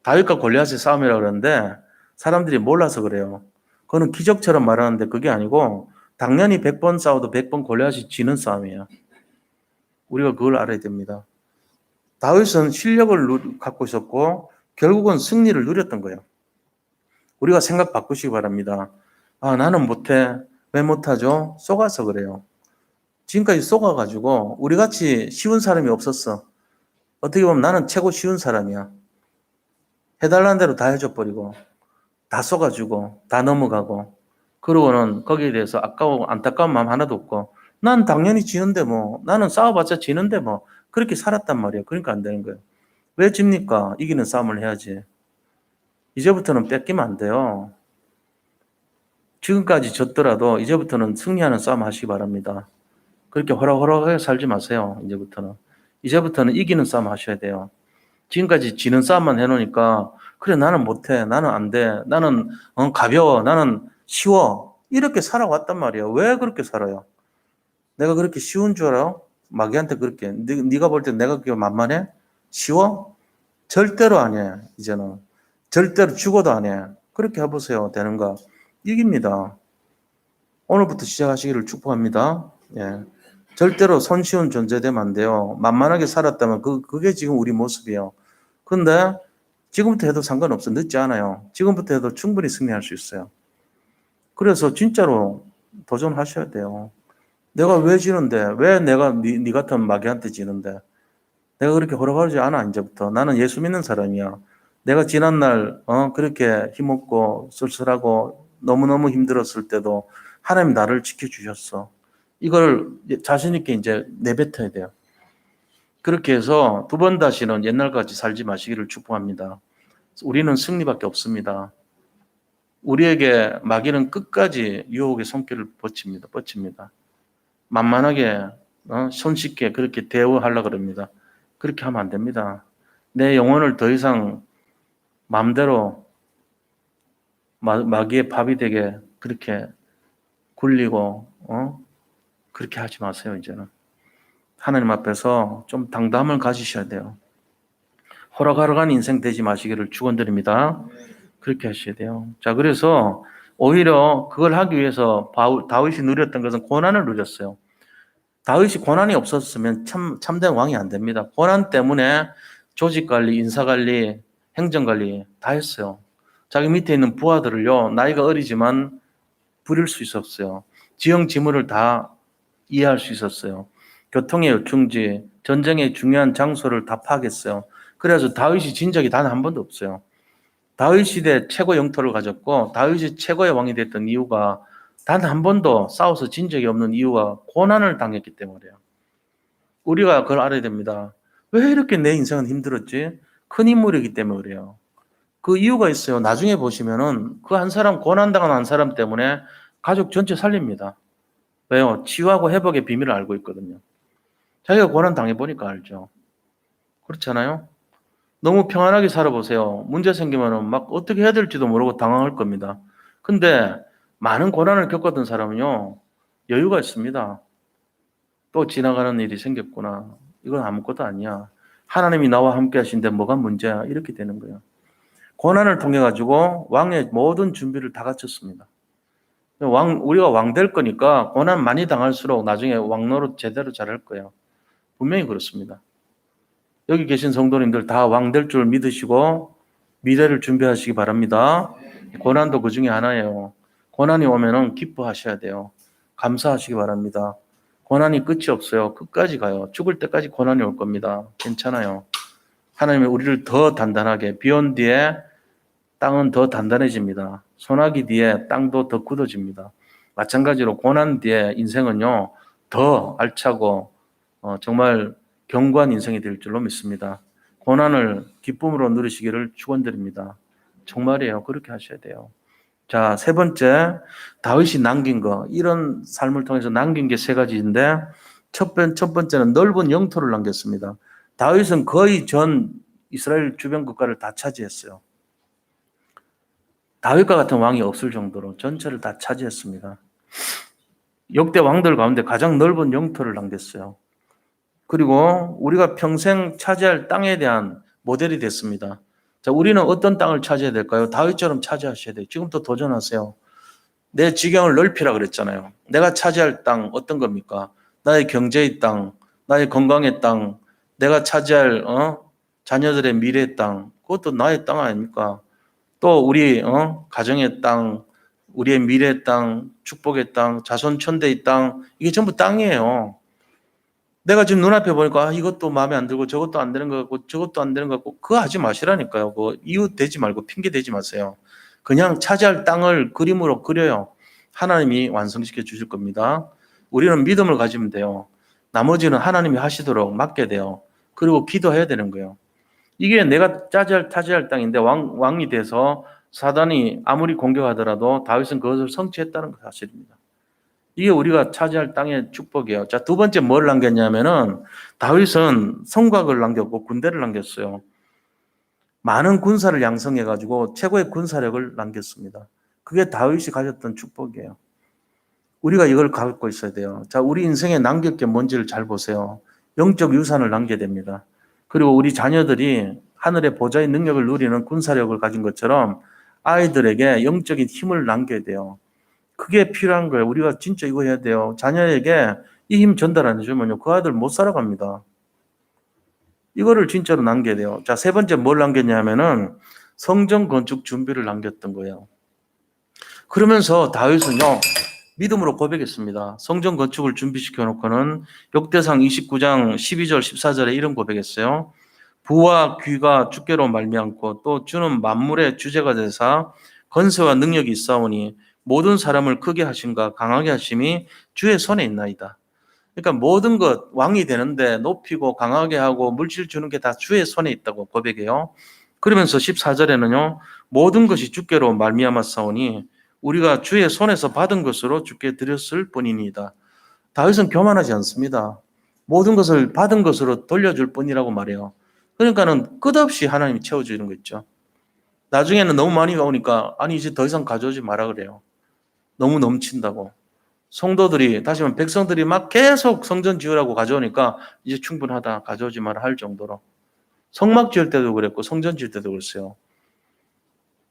다윗과 골리앗의 싸움이라고 그러는데 사람들이 몰라서 그래요. 그거는 기적처럼 말하는데 그게 아니고 당연히 100번 싸워도 100번 골리앗이 지는 싸움이에요. 우리가 그걸 알아야 됩니다. 다윗은 실력을 갖고 있었고 결국은 승리를 누렸던 거예요. 우리가 생각 바꾸시기 바랍니다. 아, 나는 못해. 왜 못하죠? 속아서 그래요. 지금까지 속아가지고 우리같이 쉬운 사람이 없었어. 어떻게 보면 나는 최고 쉬운 사람이야. 해달라는 대로 다 해줘버리고 다 속아주고 다 넘어가고 그러고는 거기에 대해서 아까워 안타까운 마음 하나도 없고 난 당연히 지는데 뭐 나는 싸워봤자 지는데 뭐 그렇게 살았단 말이에요. 그러니까 안 되는 거예요. 왜 집니까? 이기는 싸움을 해야지. 이제부터는 뺏기면 안 돼요. 지금까지 졌더라도 이제부터는 승리하는 싸움 하시기 바랍니다. 그렇게 호락호락하게 살지 마세요. 이제부터는 이기는 싸움 하셔야 돼요. 지금까지 지는 싸움만 해놓으니까 그래 나는 못해, 나는 안 돼, 나는 가벼워, 나는 쉬워 이렇게 살아왔단 말이에요. 왜 그렇게 살아요? 내가 그렇게 쉬운 줄 알아요? 마귀한테 그렇게 네가 볼 때 내가 그렇게 만만해? 쉬워? 절대로 아니에요. 이제는 절대로 죽어도 아니에요. 그렇게 해보세요. 되는가? 이깁니다. 오늘부터 시작하시기를 축복합니다. 예. 절대로 손쉬운 존재 되면 안 돼요. 만만하게 살았다면 그게 지금 우리 모습이에요. 근데 지금부터 해도 상관없어. 늦지 않아요. 지금부터 해도 충분히 승리할 수 있어요. 그래서 진짜로 도전하셔야 돼요. 내가 왜 지는데? 왜 내가 네 같은 마귀한테 지는데? 내가 그렇게 호락하지 않아 이제부터. 나는 예수 믿는 사람이야. 내가 지난날 그렇게 힘없고 쓸쓸하고 너무너무 힘들었을 때도 하나님 나를 지켜주셨어. 이걸 자신 있게 이제 내뱉어야 돼요. 그렇게 해서 두 번 다시는 옛날같이 살지 마시기를 축복합니다. 우리는 승리밖에 없습니다. 우리에게 마귀는 끝까지 유혹의 손길을 뻗칩니다. 만만하게 손쉽게 그렇게 대우하려고 그럽니다. 그렇게 하면 안 됩니다. 내 영혼을 더 이상 마음대로 마귀의 밥이 되게 그렇게 굴리고 그렇게 하지 마세요. 이제는 하나님 앞에서 좀 당담을 가지셔야 돼요. 호락호락한 인생 되지 마시기를 축원드립니다. 그렇게 하셔야 돼요. 자, 그래서 오히려 그걸 하기 위해서 다윗이 누렸던 것은 고난을 누렸어요. 다윗이 고난이 없었으면 참된 왕이 안 됩니다. 고난 때문에 조직관리, 인사관리, 행정관리 다 했어요. 자기 밑에 있는 부하들을요, 나이가 어리지만 부릴 수 있었어요. 지형지물을 다 이해할 수 있었어요. 교통의 요충지, 전쟁의 중요한 장소를 다 파악했어요. 그래서 다윗이 진 적이 단 한 번도 없어요. 다윗 시대 최고 영토를 가졌고 다윗이 최고의 왕이 됐던 이유가 단 한 번도 싸워서 진 적이 없는 이유가 고난을 당했기 때문이에요. 우리가 그걸 알아야 됩니다. 왜 이렇게 내 인생은 힘들었지? 큰 인물이기 때문에 그래요. 그 이유가 있어요. 나중에 보시면은 그 한 사람, 고난당한 한 사람 때문에 가족 전체 살립니다. 왜요? 치유하고 회복의 비밀을 알고 있거든요. 자기가 고난 당해보니까 알죠. 그렇잖아요? 너무 평안하게 살아보세요. 문제 생기면은 막 어떻게 해야 될지도 모르고 당황할 겁니다. 근데 많은 고난을 겪었던 사람은요, 여유가 있습니다. 또 지나가는 일이 생겼구나. 이건 아무것도 아니야. 하나님이 나와 함께 하신데 뭐가 문제야? 이렇게 되는 거예요. 고난을 통해 가지고 왕의 모든 준비를 다 갖췄습니다. 우리가 왕 될 거니까 고난 많이 당할수록 나중에 왕 노릇 제대로 잘할 거예요. 분명히 그렇습니다. 여기 계신 성도님들 다 왕 될 줄 믿으시고 미래를 준비하시기 바랍니다. 고난도 그 중에 하나예요. 고난이 오면은 기뻐하셔야 돼요. 감사하시기 바랍니다. 고난이 끝이 없어요. 끝까지 가요. 죽을 때까지 고난이 올 겁니다. 괜찮아요. 하나님이 우리를 더 단단하게, 비 온 뒤에 땅은 더 단단해집니다. 소나기 뒤에 땅도 더 굳어집니다. 마찬가지로 고난 뒤에 인생은요, 더 알차고 정말 견고한 인생이 될 줄로 믿습니다. 고난을 기쁨으로 누리시기를 축원드립니다. 정말이에요. 그렇게 하셔야 돼요. 자, 세 번째, 다윗이 남긴 거. 이런 삶을 통해서 남긴 게 세 가지인데 첫 번째는 넓은 영토를 남겼습니다. 다윗은 거의 전 이스라엘 주변 국가를 다 차지했어요. 다윗과 같은 왕이 없을 정도로 전체를 다 차지했습니다. 역대 왕들 가운데 가장 넓은 영토를 남겼어요. 그리고 우리가 평생 차지할 땅에 대한 모델이 됐습니다. 자, 우리는 어떤 땅을 차지해야 될까요? 다윗처럼 차지하셔야 돼요. 지금부터 도전하세요. 내 지경을 넓히라 그랬잖아요. 내가 차지할 땅 어떤 겁니까? 나의 경제의 땅, 나의 건강의 땅, 내가 차지할 자녀들의 미래의 땅, 그것도 나의 땅 아닙니까? 또 우리 가정의 땅, 우리의 미래의 땅, 축복의 땅, 자손 천대의 땅, 이게 전부 땅이에요. 내가 지금 눈앞에 보니까 이것도 마음에 안 들고 저것도 안 되는 것 같고 저것도 안 되는 것 같고 그거 하지 마시라니까요. 그거 이유 대지 말고 핑계 대지 마세요. 그냥 차지할 땅을 그림으로 그려요. 하나님이 완성시켜 주실 겁니다. 우리는 믿음을 가지면 돼요. 나머지는 하나님이 하시도록 맡게 돼요. 그리고 기도해야 되는 거예요. 이게 내가 차지할 땅인데 왕이 돼서 사단이 아무리 공격하더라도 다윗은 그것을 성취했다는 것 사실입니다. 이게 우리가 차지할 땅의 축복이에요. 자, 두 번째 뭘 남겼냐면은 다윗은 성곽을 남겼고 군대를 남겼어요. 많은 군사를 양성해가지고 최고의 군사력을 남겼습니다. 그게 다윗이 가졌던 축복이에요. 우리가 이걸 갖고 있어야 돼요. 자, 우리 인생에 남길 게 뭔지를 잘 보세요. 영적 유산을 남겨야 됩니다. 그리고 우리 자녀들이 하늘의 보좌의 능력을 누리는 군사력을 가진 것처럼 아이들에게 영적인 힘을 남겨야 돼요. 그게 필요한 거예요. 우리가 진짜 이거 해야 돼요. 자녀에게 이 힘 전달 안 해주면요, 그 아들 못 살아갑니다. 이거를 진짜로 남겨야 돼요. 자, 세 번째 뭘 남겼냐면은 성전 건축 준비를 남겼던 거예요. 그러면서 다윗은요, 믿음으로 고백했습니다. 성전 건축을 준비시켜 놓고는 역대상 29장 12절 14절에 이런 고백했어요. 부와 귀가 주께로 말미암고 또 주는 만물의 주제가 되사 건세와 능력이 있사오니 모든 사람을 크게 하심과 강하게 하심이 주의 손에 있나이다. 그러니까 모든 왕이 되는데 높이고 강하게 하고 물질 주는 게 다 주의 손에 있다고 고백해요. 그러면서 14절에는요. 모든 것이 주께로 말미암았사오니 우리가 주의 손에서 받은 것으로 주께 드렸을 뿐이니이다. 다윗은 교만하지 않습니다. 모든 것을 받은 것으로 돌려줄 뿐이라고 말해요. 그러니까는 끝없이 하나님이 채워주는 거 있죠. 나중에는 너무 많이 오니까 아니 이제 더 이상 가져오지 마라 그래요. 너무 넘친다고. 성도들이 다시 말하면 백성들이 막 계속 성전 지으라고 가져오니까 이제 충분하다 가져오지 마라 할 정도로. 성막 지을 때도 그랬고 성전 지을 때도 그랬어요.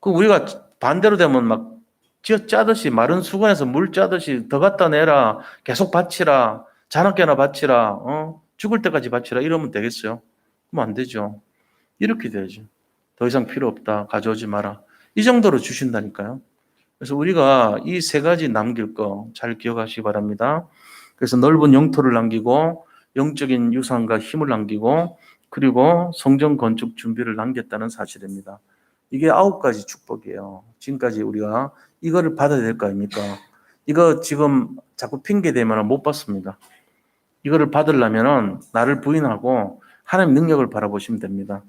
그 우리가 반대로 되면 막 쥐어 짜듯이 마른 수건에서 물 짜듯이 더 갖다 내라 계속 바치라 자나깨나 바치라 죽을 때까지 바치라 이러면 되겠어요? 그럼 안 되죠. 이렇게 돼야죠. 더 이상 필요 없다 가져오지 마라 이 정도로 주신다니까요. 그래서 우리가 이 세 가지 남길 거 잘 기억하시기 바랍니다. 그래서 넓은 영토를 남기고 영적인 유산과 힘을 남기고 그리고 성전 건축 준비를 남겼다는 사실입니다. 이게 9가지 축복이에요. 지금까지 우리가 이거를 받아야 될 거 아닙니까? 이거 지금 자꾸 핑계대면 못 받습니다. 이거를 받으려면 나를 부인하고 하나님 능력을 바라보시면 됩니다.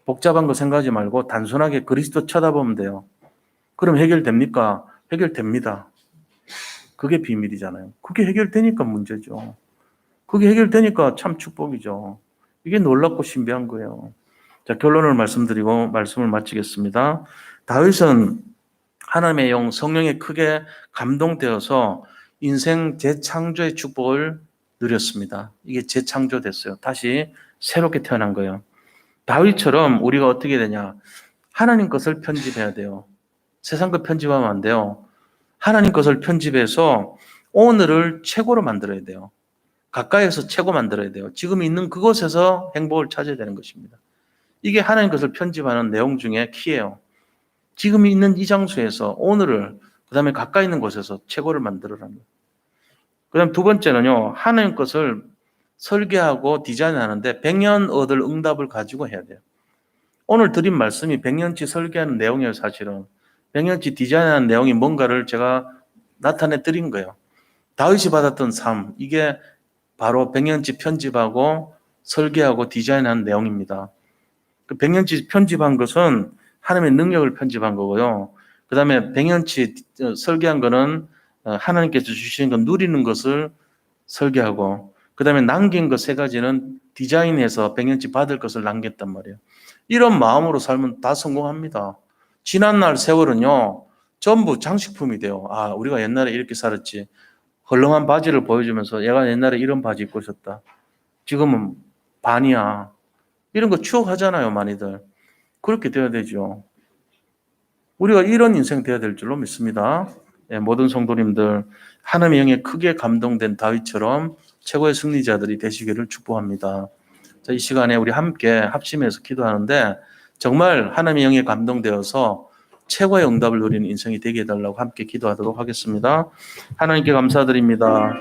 복잡한 거 생각하지 말고 단순하게 그리스도 쳐다보면 돼요. 그럼 해결됩니까? 해결됩니다. 그게 비밀이잖아요. 그게 해결되니까 문제죠. 그게 해결되니까 참 축복이죠. 이게 놀랍고 신비한 거예요. 자, 결론을 말씀드리고 말씀을 마치겠습니다. 다윗은 하나님의 영 성령에 크게 감동되어서 인생 재창조의 축복을 누렸습니다. 이게 재창조됐어요. 다시 새롭게 태어난 거예요. 다윗처럼 우리가 어떻게 되냐? 하나님 것을 편집해야 돼요. 세상 것 편집하면 안 돼요. 하나님 것을 편집해서 오늘을 최고로 만들어야 돼요. 가까이에서 최고 만들어야 돼요. 지금 있는 그곳에서 행복을 찾아야 되는 것입니다. 이게 하나님 것을 편집하는 내용 중에 키예요. 지금 있는 이 장소에서 오늘을 그 다음에 가까이 있는 곳에서 최고를 만들어라는 거예요. 그 다음 두 번째는요. 하나님 것을 설계하고 디자인하는데 100년 얻을 응답을 가지고 해야 돼요. 오늘 드린 말씀이 100년치 설계하는 내용이에요. 사실은 100년치 디자인하는 내용이 뭔가를 제가 나타내 드린 거예요. 다윗이 받았던 삶 이게 바로 100년치 편집하고 설계하고 디자인한 내용입니다. 그 100년치 편집한 것은 하나님의 능력을 편집한 거고요. 그 다음에 100년치 설계한 거는 하나님께서 주시는 것 누리는 것을 설계하고 그 다음에 남긴 것 세 가지는 디자인해서 100년치 받을 것을 남겼단 말이에요. 이런 마음으로 살면 다 성공합니다. 지난날 세월은요. 전부 장식품이 돼요. 아, 우리가 옛날에 이렇게 살았지. 헐렁한 바지를 보여주면서 얘가 옛날에 이런 바지 입고 있었다. 지금은 반이야. 이런 거 추억하잖아요, 많이들. 그렇게 돼야 되죠. 우리가 이런 인생 돼야 될 줄로 믿습니다. 예, 모든 성도님들 하나님의 영에 크게 감동된 다윗처럼 최고의 승리자들이 되시기를 축복합니다. 자, 이 시간에 우리 함께 합심해서 기도하는데 정말 하나님의 영에 감동되어서 최고의 응답을 누리는 인생이 되게 해달라고 함께 기도하도록 하겠습니다. 하나님께 감사드립니다.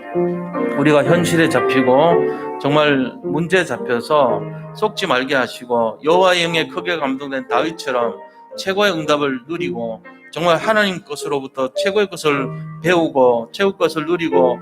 우리가 현실에 잡히고 정말 문제에 잡혀서 속지 말게 하시고 여호와의 영에 크게 감동된 다윗처럼 최고의 응답을 누리고 정말 하나님 것으로부터 최고의 것을 배우고 최고의 것을 누리고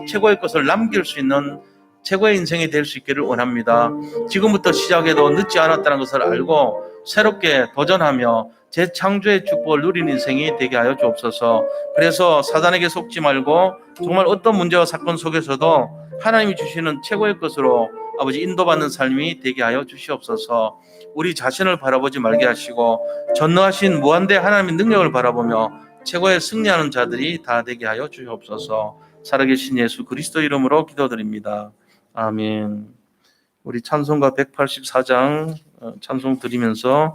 최고의 것을 남길 수 있는 최고의 인생이 될 수 있기를 원합니다. 지금부터 시작해도 늦지 않았다는 것을 알고 새롭게 도전하며 재창조의 축복을 누리는 인생이 되게 하여 주옵소서. 그래서 사단에게 속지 말고 정말 어떤 문제와 사건 속에서도 하나님이 주시는 최고의 것으로 아버지 인도받는 삶이 되게 하여 주시옵소서. 우리 자신을 바라보지 말게 하시고 전능하신 무한대 하나님의 능력을 바라보며 최고의 승리하는 자들이 다 되게 하여 주시옵소서. 살아계신 예수 그리스도 이름으로 기도드립니다. 아멘. 우리 찬송가 184장 찬송 드리면서